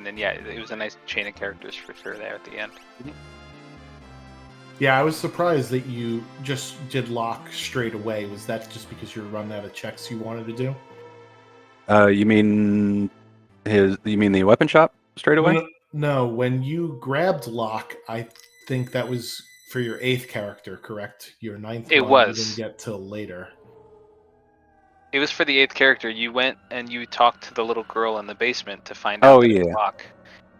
then yeah, it was a nice chain of characters for sure there at the end. Yeah, I was surprised that you just did Locke straight away. Was that just because you were running out of checks you wanted to do? You mean the weapon shop straight away? No, when you grabbed Locke, I think that was for your 8th character, correct? Your 9th It one was. You didn't get till later. It was for the 8th character. You went and you talked to the little girl in the basement to find out that it was Locke.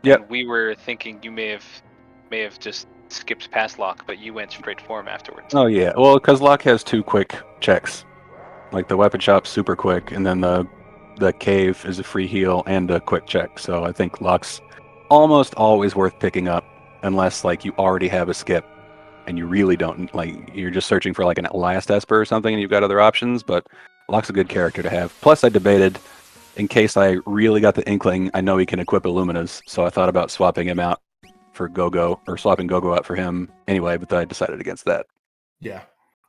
Yep. And we were thinking you may have just skipped past Locke, but you went straight for him afterwards. Oh yeah, well, because Locke has 2 quick checks. Like the weapon shop's super quick, and then the cave is a free heal and a quick check. So I think Locke's almost always worth picking up, unless like you already have a skip and you really don't, like you're just searching for like an last esper or something and you've got other options. But Locke's a good character to have. Plus, I debated, in case I really got the inkling, I know he can equip Illuminas, so I thought about swapping him out for Gogo, or swapping Gogo out for him anyway, but then I decided against that. Yeah.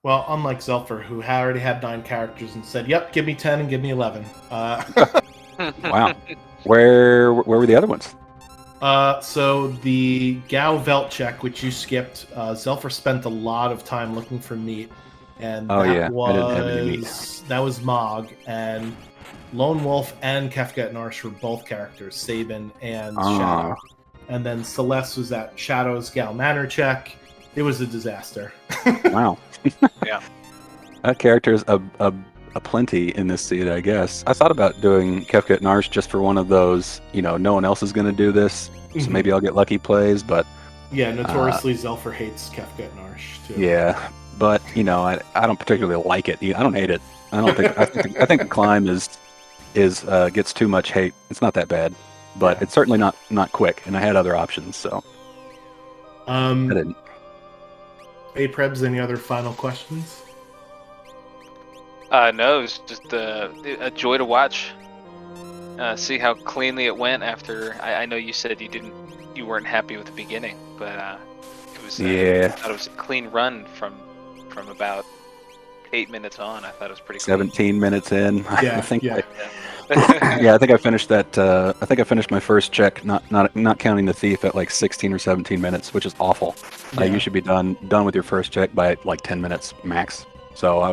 Well, unlike Zelfer, who already had 9 characters and said, yep, give me 10 and give me 11. Wow. Where were the other ones? So the Gao Velt check, which you skipped, Zelfer spent a lot of time looking for meat. And I didn't have any meat. That was Mog, and Lone Wolf and Kefka and Arsh were both characters, Sabin and Shadow. And then Celeste was at Shadow's Gal Manor check. It was a disaster. Wow. Yeah. That character's a plenty in this seed, I guess. I thought about doing Kefka and Arsh just for one of those, no one else is going to do this, so maybe I'll get lucky plays, but... Yeah, notoriously Zelfer hates Kefka and Arsh, too. Yeah, but, I don't particularly like it. I don't hate it. I think the climb gets too much hate. It's not that bad. But it's certainly not quick, and I had other options, so I didn't. Hey, Prebz, any other final questions? No, it was just a joy to watch. See how cleanly it went after. I know you said you weren't happy with the beginning, but it was. I thought it was a clean run from about 8 minutes on. I thought it was pretty cool. 17 minutes in. Yeah, I think yeah. yeah, I think I finished that. I think I finished my first check, not counting the thief, at like 16 or 17 minutes, which is awful. Yeah. You should be done with your first check by like 10 minutes max. So I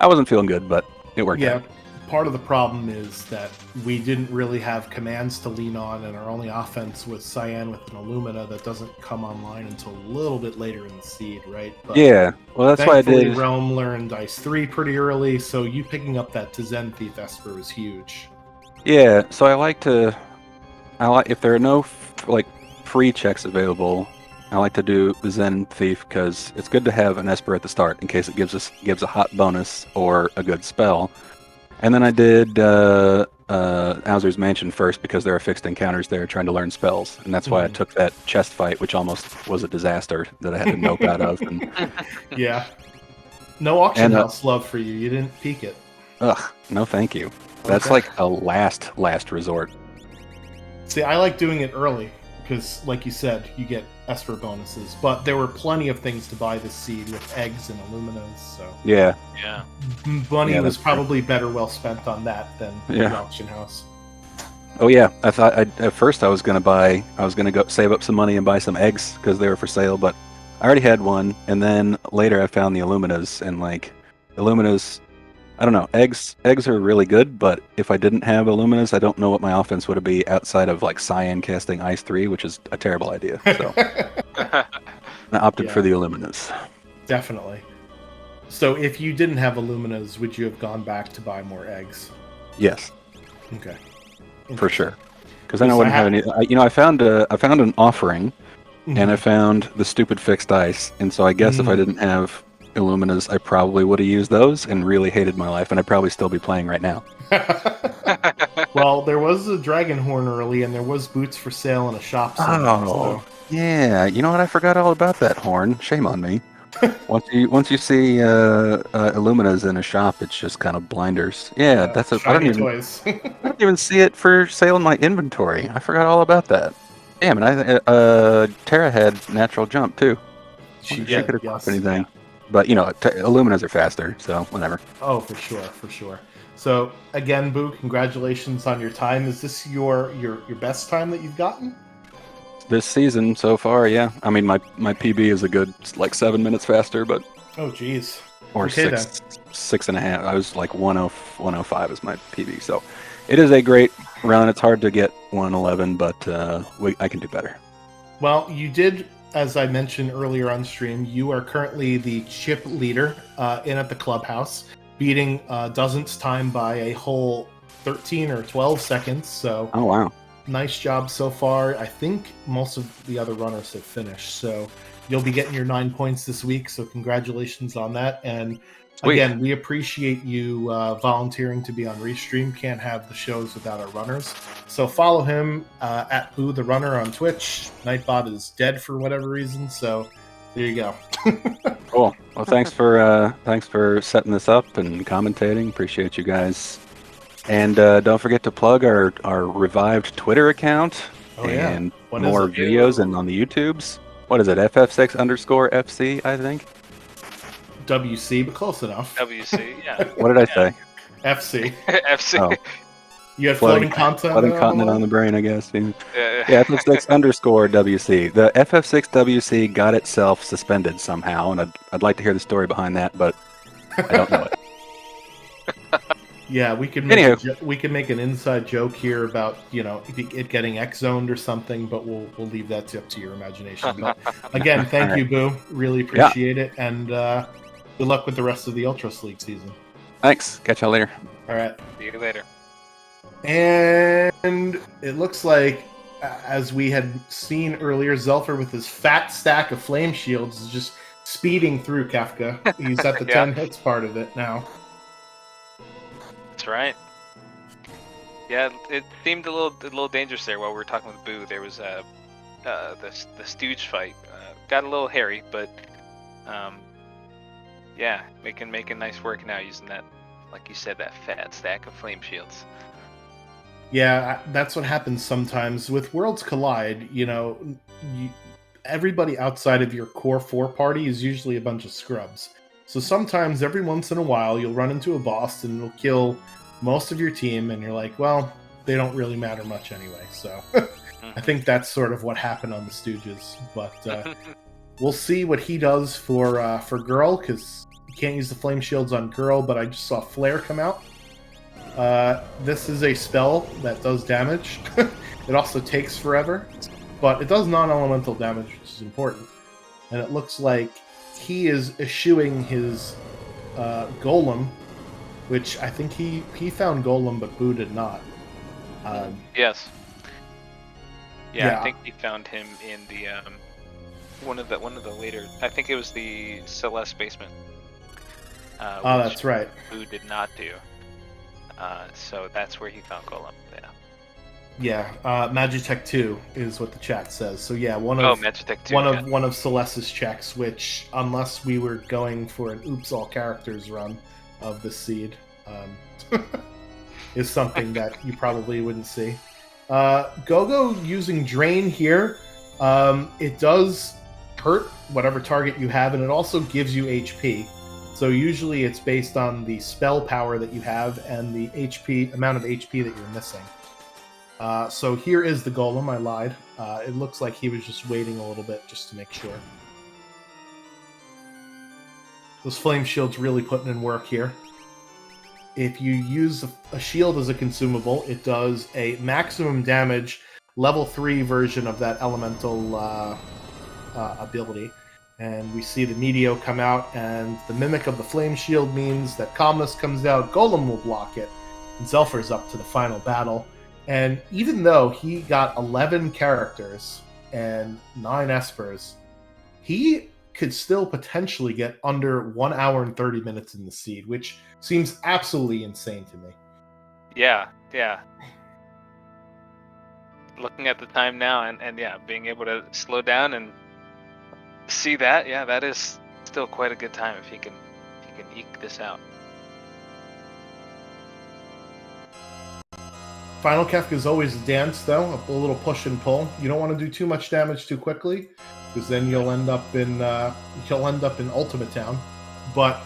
wasn't feeling good, but it worked out. Part of the problem is that we didn't really have commands to lean on, and our only offense was Cyan with an Illumina that doesn't come online until a little bit later in the seed, right? But yeah, well, that's why I did. Realm learned Ice 3 pretty early, so you picking up that Zen Thief Esper was huge. Yeah, so I like if there are no like free checks available, I like to do the Zen Thief because it's good to have an Esper at the start in case it gives a hot bonus or a good spell. And then I did Owzer's Mansion first because there are fixed encounters there trying to learn spells, and that's why I took that chest fight, which almost was a disaster that I had to nope out of. And... Yeah. No auction house love for you. You didn't peek it. Ugh, no thank you. That's like a last resort. See, I like doing it early because, like you said, you get Esper bonuses. But there were plenty of things to buy this seed with eggs and Illuminas. So yeah. Money was probably better well spent on that than the auction house. Oh yeah, I thought at first I was gonna go save up some money and buy some eggs because they were for sale, but I already had one. And then later I found the Illuminas, and like Illuminas. I don't know. Eggs are really good, but if I didn't have Illuminas, I don't know what my offense would be outside of like Cyan casting Ice 3, which is a terrible idea. So I opted for the Illuminas. Definitely. So if you didn't have Illuminas, would you have gone back to buy more eggs? Yes. Okay. For sure. Because then I wouldn't have any. I found an offering, and I found the stupid fixed ice, and so I guess if I didn't have Illuminas, I probably would have used those and really hated my life, and I'd probably still be playing right now. Well, there was a Dragon Horn early, and there was boots for sale in a shop. Yeah. You know what? I forgot all about that horn. Shame on me. Once you see Illuminas in a shop, it's just kind of blinders. Yeah, that's a. I don't even see it for sale in my inventory. I forgot all about that. Damn, and Terra had natural jump too. She could have caught anything. Yeah. But, Illuminas are faster, so whatever. Oh, for sure. So, again, Boo, congratulations on your time. Is this your best time that you've gotten? This season so far, yeah. I mean, my PB is a good, 7 minutes faster, but... Oh, geez. Or okay, 6.5. I was like 105 is my PB, so... It is a great run. It's hard to get 111, but I can do better. Well, you did... As I mentioned earlier on stream, you are currently the chip leader in at the clubhouse, beating Doesn't's time by a whole 13 or 12 seconds. So, oh wow, nice job so far. I think most of the other runners have finished, so you'll be getting your 9 points this week. So congratulations on that. And again, we appreciate you volunteering to be on Restream. Can't have the shows without our runners. So follow him at Boo the Runner on Twitch. Nightbot is dead for whatever reason, so there you go. Cool. Well, thanks for setting this up and commentating. Appreciate you guys. And don't forget to plug our revived Twitter account and more videos and on the YouTubes. What is it? FF6_FC, I think. WC, but close enough. WC, yeah. What did I say? FC. FC. Oh. You have floating content on the brain, I guess. Yeah, FF6_WC. The FF6WC got itself suspended somehow, and I'd like to hear the story behind that, but I don't know it. Yeah, we could make an inside joke here about it getting X-zoned or something, but we'll leave that up to your imagination. But again, thank you, Boo. Really appreciate it, and good luck with the rest of the Ultras League season. Thanks. Catch y'all later. All right. See you later. And it looks like, as we had seen earlier, Zelfer with his fat stack of flame shields is just speeding through Kafka. He's at the 10 hits part of it now. That's right. Yeah, it seemed a little dangerous there while we were talking with Boo. There was the Stooge fight. Got a little hairy, but making nice work now using that, like you said, that fat stack of flame shields. Yeah, that's what happens sometimes with Worlds Collide. Everybody outside of your core 4 party is usually a bunch of scrubs. So sometimes, every once in a while, you'll run into a boss and it'll kill most of your team, and you're like, well, they don't really matter much anyway. So I think that's sort of what happened on the Stooges. But we'll see what he does for Girl, because you can't use the flame shields on Girl, but I just saw Flare come out. This is a spell that does damage. It also takes forever, but it does non-elemental damage, which is important. And it looks like he is eschewing his Golem, which I think he found Golem, but Boo did not. Yes. Yeah, I think he found him in the one of the later. I think it was the Celeste basement. That's right. Boo did not do. So that's where he found Golem. Yeah. Magitech 2 is what the chat says. So yeah, one of Magitech 2, one of Celeste's checks, which, unless we were going for an Oops All Characters run of the seed, is something that you probably wouldn't see. Gogo using Drain here, it does hurt whatever target you have, and it also gives you HP. So usually it's based on the spell power that you have and the amount of HP that you're missing. So here is the Golem. I lied. It looks like he was just waiting a little bit just to make sure. Those flame shields really putting in work here. If you use a shield as a consumable, it does a maximum damage level 3 version of that elemental ability. And we see the Meteo come out, and the Mimic of the Flame Shield means that Calmness comes out, Golem will block it, and Zelfer's up to the final battle. And even though he got 11 characters and 9 Espers, he could still potentially get under 1 hour and 30 minutes in the seed, which seems absolutely insane to me. Yeah. Looking at the time now, and yeah, being able to slow down and see that, yeah, that is still quite a good time if he can eke this out. Final Kefka is always a dance, though, a little push and pull. You don't want to do too much damage too quickly, because then you'll end up in Ultimate Town. But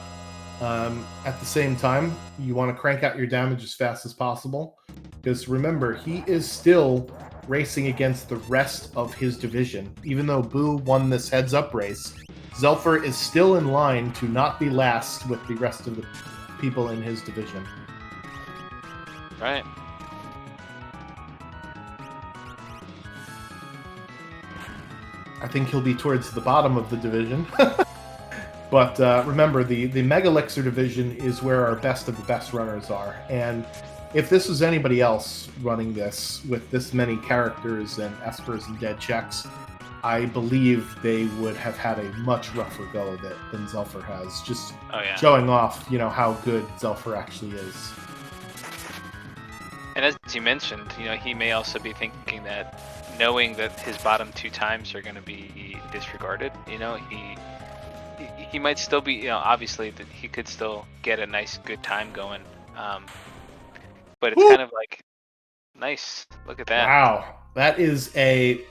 at the same time, you want to crank out your damage as fast as possible, because remember, he is still racing against the rest of his division. Even though Boo won this heads-up race, Zelfer is still in line to not be last with the rest of the people in his division. Right. I think he'll be towards the bottom of the division. But remember, the Mega Elixir division is where our best of the best runners are. And if this was anybody else running this with this many characters and Espers and dead checks, I believe they would have had a much rougher go of it than Zelfer has. Just showing off, how good Zelfer actually is. And as you mentioned, he may also be thinking that, knowing that his bottom 2 times are going to be disregarded, he might still be, obviously that he could still get a nice, good time going. But it's kind of like, nice. Look at that. Wow, that is a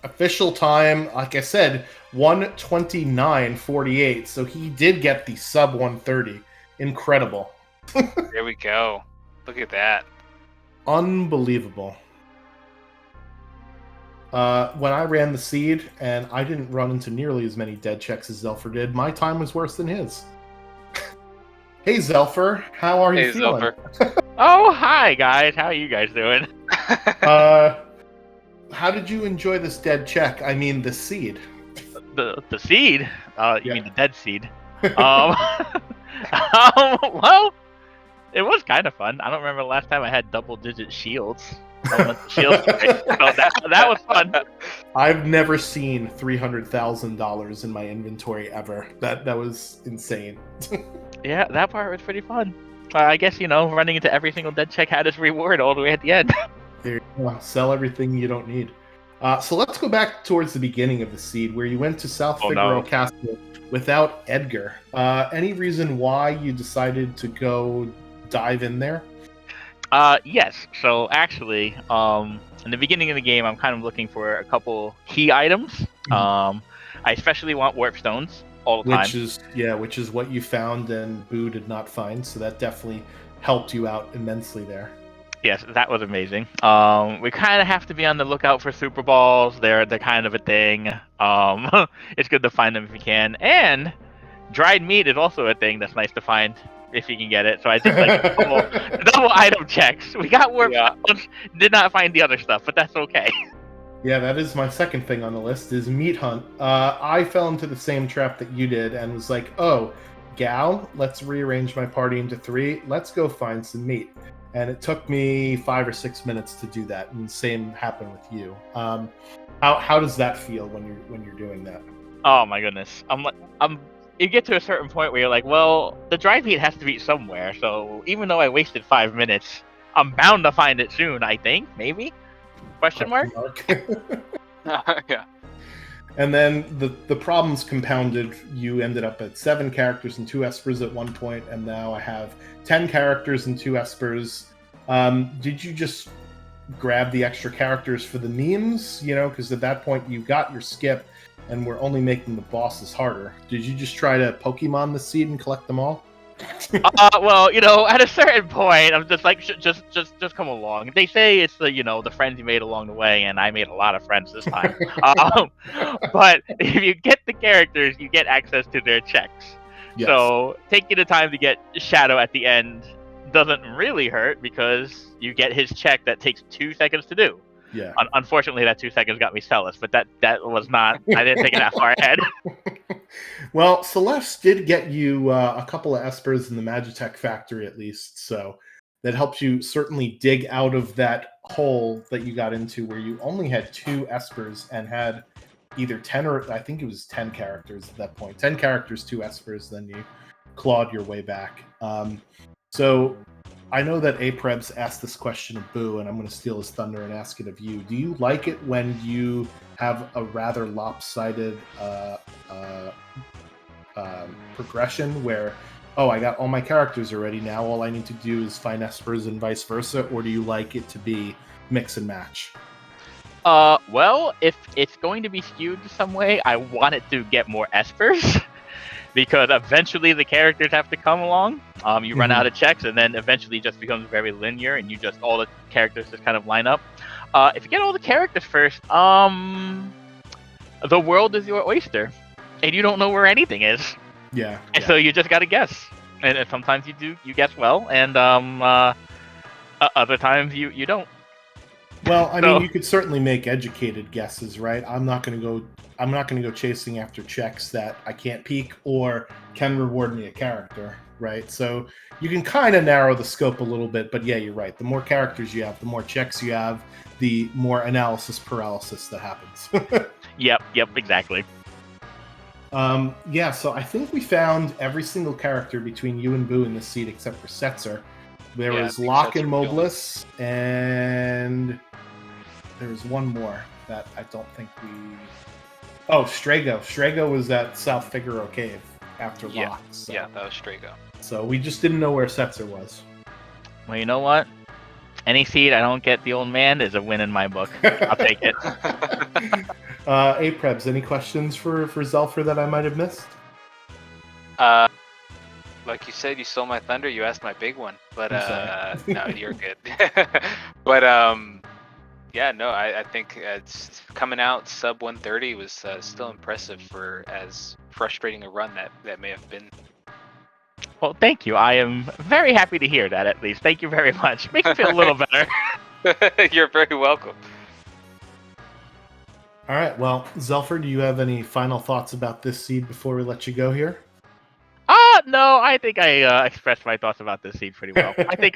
official time. Like I said, 1:29:48. So he did get the sub 1:30. Incredible. There we go. Look at that. Unbelievable. When I ran the seed, and I didn't run into nearly as many dead checks as Zelfer did, my time was worse than his. Hey Zelfer, how are you feeling? Zelfer. Oh, hi guys. How are you guys doing? How did you enjoy this dead check? I mean, the seed. The seed? You mean the dead seed? Well, it was kind of fun. I don't remember the last time I had double-digit shields. Shields. So that was fun. I've never seen $300,000 in my inventory ever. That was insane. Yeah, that part was pretty fun. I guess, running into every single dead check had its reward all the way at the end. There you go. Sell everything you don't need. So let's go back towards the beginning of the seed, where you went to South Figueroa Castle without Edgar. Any reason why you decided to go dive in there? Yes. So actually, in the beginning of the game, I'm kind of looking for a couple key items. I especially want warp stones. all the time. Which is what you found and Boo did not find. So that definitely helped you out immensely there. Yes, that was amazing. We kind of have to be on the lookout for Super Balls. They're kind of a thing. It's good to find them if you can. And dried meat is also a thing that's nice to find if you can get it. So I did like double item checks. We got more found, did not find the other stuff, but that's okay. Yeah, that is my second thing on the list is meat hunt. I fell into the same trap that you did and was like, oh, gal, let's rearrange my party into 3. Let's go find some meat. And it took me 5 or 6 minutes to do that, and the same happened with you. How does that feel when you're doing that? Oh my goodness, you get to a certain point where you're like, well, the dried meat has to be somewhere. So even though I wasted 5 minutes, I'm bound to find it soon. I think maybe. Question mark? Yeah. And then the problems compounded. You ended up at 7 characters and 2 espers at one point, and now I have 10 characters and 2 espers. Did you just grab the extra characters for the memes? Because at that point you got your skip, and we're only making the bosses harder. Did you just try to Pokemon the seed and collect them all? Well, at a certain point, I'm just like, just come along. They say it's the friends you made along the way, and I made a lot of friends this time. But if you get the characters, you get access to their checks. Yes. So taking the time to get Shadow at the end doesn't really hurt because you get his check that takes 2 seconds to do. Yeah. Unfortunately, that 2 seconds got me Celis, but that was not. I didn't take it that far ahead. Well, Celeste did get you a couple of espers in the Magitech factory at least, so that helps you certainly dig out of that hole that you got into where you only had 2 espers and had either 10 or I think it was 10 characters at that point. 10 characters, 2 espers, then you clawed your way back. So I know that Aprebs asked this question of Boo, and I'm going to steal his thunder and ask it of you. Do you like it when you have a rather lopsided progression where, oh, I got all my characters already, now all I need to do is find espers and vice versa, or do you like it to be mix and match? Well, if it's going to be skewed some way, I want it to get more espers. Because eventually the characters have to come along. You run out of checks, and then eventually it just becomes very linear, and all the characters just kind of line up. If you get all the characters first, the world is your oyster, and you don't know where anything is. Yeah. And so you just got to guess, and sometimes you guess well, and other times you don't. Well, I mean, you could certainly make educated guesses, right? I'm not going to go chasing after checks that I can't peek or can reward me a character, right? So you can kind of narrow the scope a little bit, but yeah, you're right. The more characters you have, the more checks you have, the more analysis paralysis that happens. Yep, exactly. Yeah, so I think we found every single character between you and Boo in this seed except for Setzer. There was Locke and Mobliss, and there was one more that I don't think we... Oh, Strago. Strago was at South Figaro Cave after Locke. So. Yeah, that was Strago. So we just didn't know where Setzer was. Well, you know what? Any seed I don't get the old man is a win in my book. I'll take it. Aprebs, any questions for Zelfer that I might have missed? Like you said, you stole my thunder. You asked my big one, but no, you're good. But yeah, no, I think it's coming out sub 130 was still impressive for as frustrating a run that may have been. Well, thank you. I am very happy to hear that. At least, thank you very much. Makes me feel a little better. You're very welcome. All right. Well, Zelfer, do you have any final thoughts about this seed before we let you go here? No, I think I expressed my thoughts about this seed pretty well. I think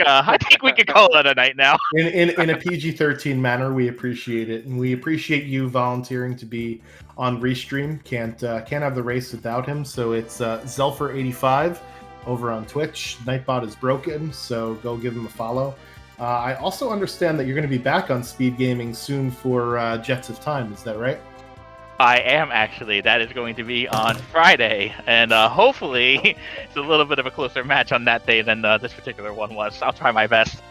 we can call it a night now. In a PG-13 manner, we appreciate it, and we appreciate you volunteering to be on Restream. Can't have the race without him. So it's Zelfer85 over on Twitch. Nightbot is broken, so go give him a follow. I also understand that you're going to be back on SpeedGaming soon for Jets of Time. Is that right? I am actually. That is going to be on Friday, and hopefully it's a little bit of a closer match on that day than this particular one was. I'll try my best.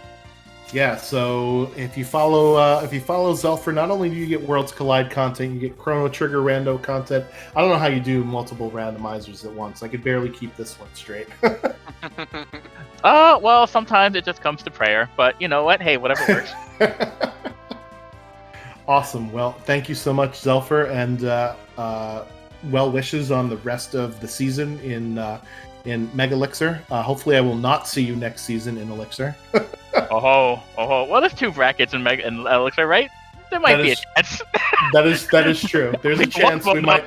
Yeah, so if you follow Zelfer, not only do you get Worlds Collide content, you get Chrono Trigger rando content. I don't know how you do multiple randomizers at once. I could barely keep this one straight. Well, sometimes it just comes to prayer, but you know what? Hey, whatever works. Awesome. Well, thank you so much, Zelfer, and well wishes on the rest of the season in Megalixir. Hopefully, I will not see you next season in Elixir. Oh. Well, there's 2 brackets in Elixir, right? There might be a chance. That is true. There's a chance we might,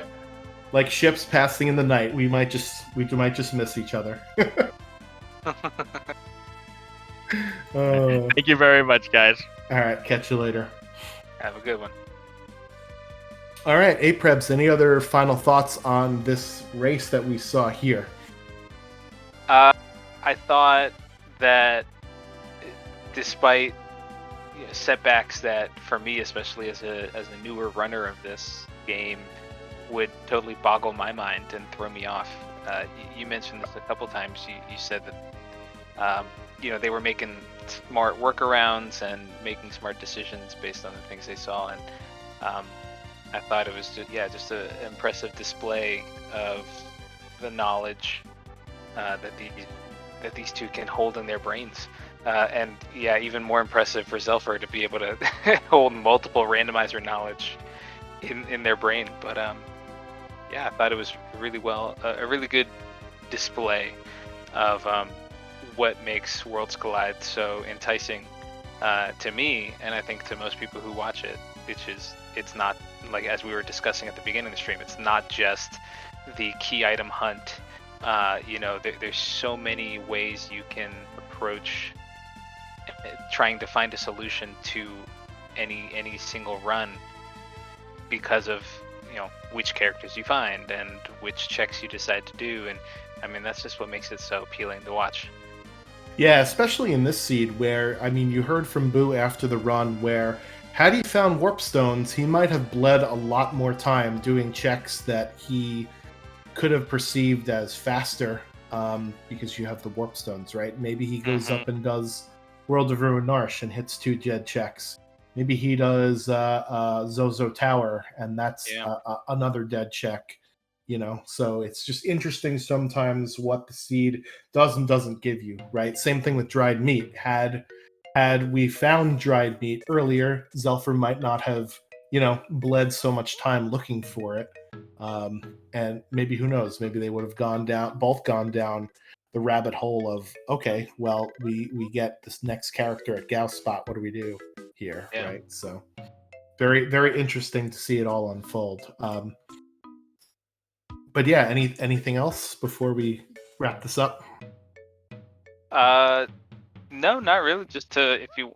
like ships passing in the night. We might just miss each other. Thank you very much, guys. All right, catch you later. Have a good one. All right, Aprebs, any other final thoughts on this race that we saw here? I thought that despite setbacks that, for me especially as a newer runner of this game, would totally boggle my mind and throw me off. You mentioned this a couple times. You said that they were making smart workarounds and making smart decisions based on the things they saw, and I thought it was just an impressive display of the knowledge that these two can hold in their brains. And even more impressive for Zelfer to be able to hold multiple randomizer knowledge in their brain. But I thought it was really a really good display of what makes Worlds Collide so enticing to me, and I think to most people who watch it, which is it's not, like as we were discussing at the beginning of the stream, it's not just the key item hunt. There's so many ways you can approach trying to find a solution to any single run because of which characters you find and which checks you decide to do, and I mean that's just what makes it so appealing to watch. Yeah, especially in this seed where, I mean, you heard from Boo after the run where had he found warp stones, he might have bled a lot more time doing checks that he could have perceived as faster because you have the warp stones, right? Maybe he goes up and does World of Ruin Narsh and hits 2 dead checks. Maybe he does Zozo Tower and that's another dead check. So it's just interesting sometimes what the seed does and doesn't give you, right? Same thing with dried meat. Had we found dried meat earlier, Zelfer might not have, bled so much time looking for it. And maybe, who knows, maybe they would have both gone down the rabbit hole of, okay, well, we get this next character at Gauss Spot. What do we do here, right? So very, very interesting to see it all unfold. But yeah, anything else before we wrap this up? No, not really. Just if you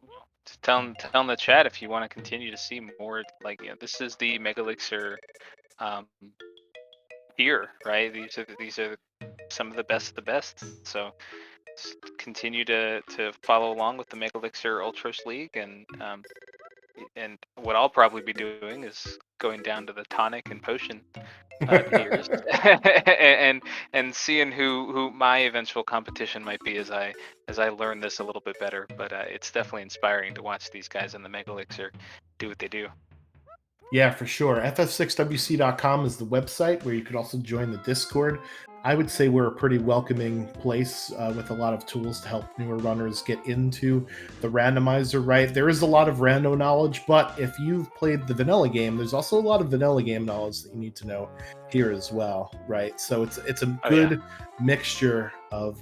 tell in the chat if you want to continue to see more. Like, this is the Megalixir tier, right? These are some of the best. So continue to follow along with the Megalixir Ultros League, and what I'll probably be doing is going down to the tonic and potion tiers and seeing who my eventual competition might be as I learn this a little bit better. But it's definitely inspiring to watch these guys in the Megalixir do what they do. Yeah, for sure. ff6wc.com is the website where you could also join the Discord. I would say we're a pretty welcoming place with a lot of tools to help newer runners get into the randomizer, right? There is a lot of rando knowledge, but if you've played the vanilla game, there's also a lot of vanilla game knowledge that you need to know here as well, right? So it's a good mixture of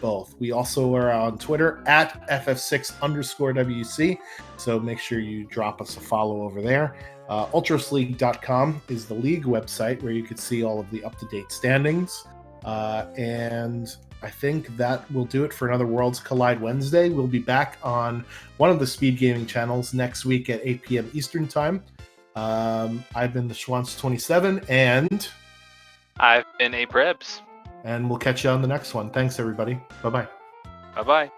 both. We also are on Twitter at ff6_WC, so make sure you drop us a follow over there. ultrasleague.com is the league website where you could see all of the up-to-date standings. And I think that will do it for another Worlds Collide Wednesday. We'll be back on one of the SpeedGaming channels next week at 8 p.m. Eastern Time. I've been the Schwantz27, and I've been Aprebs. And we'll catch you on the next one. Thanks, everybody. Bye-bye. Bye-bye.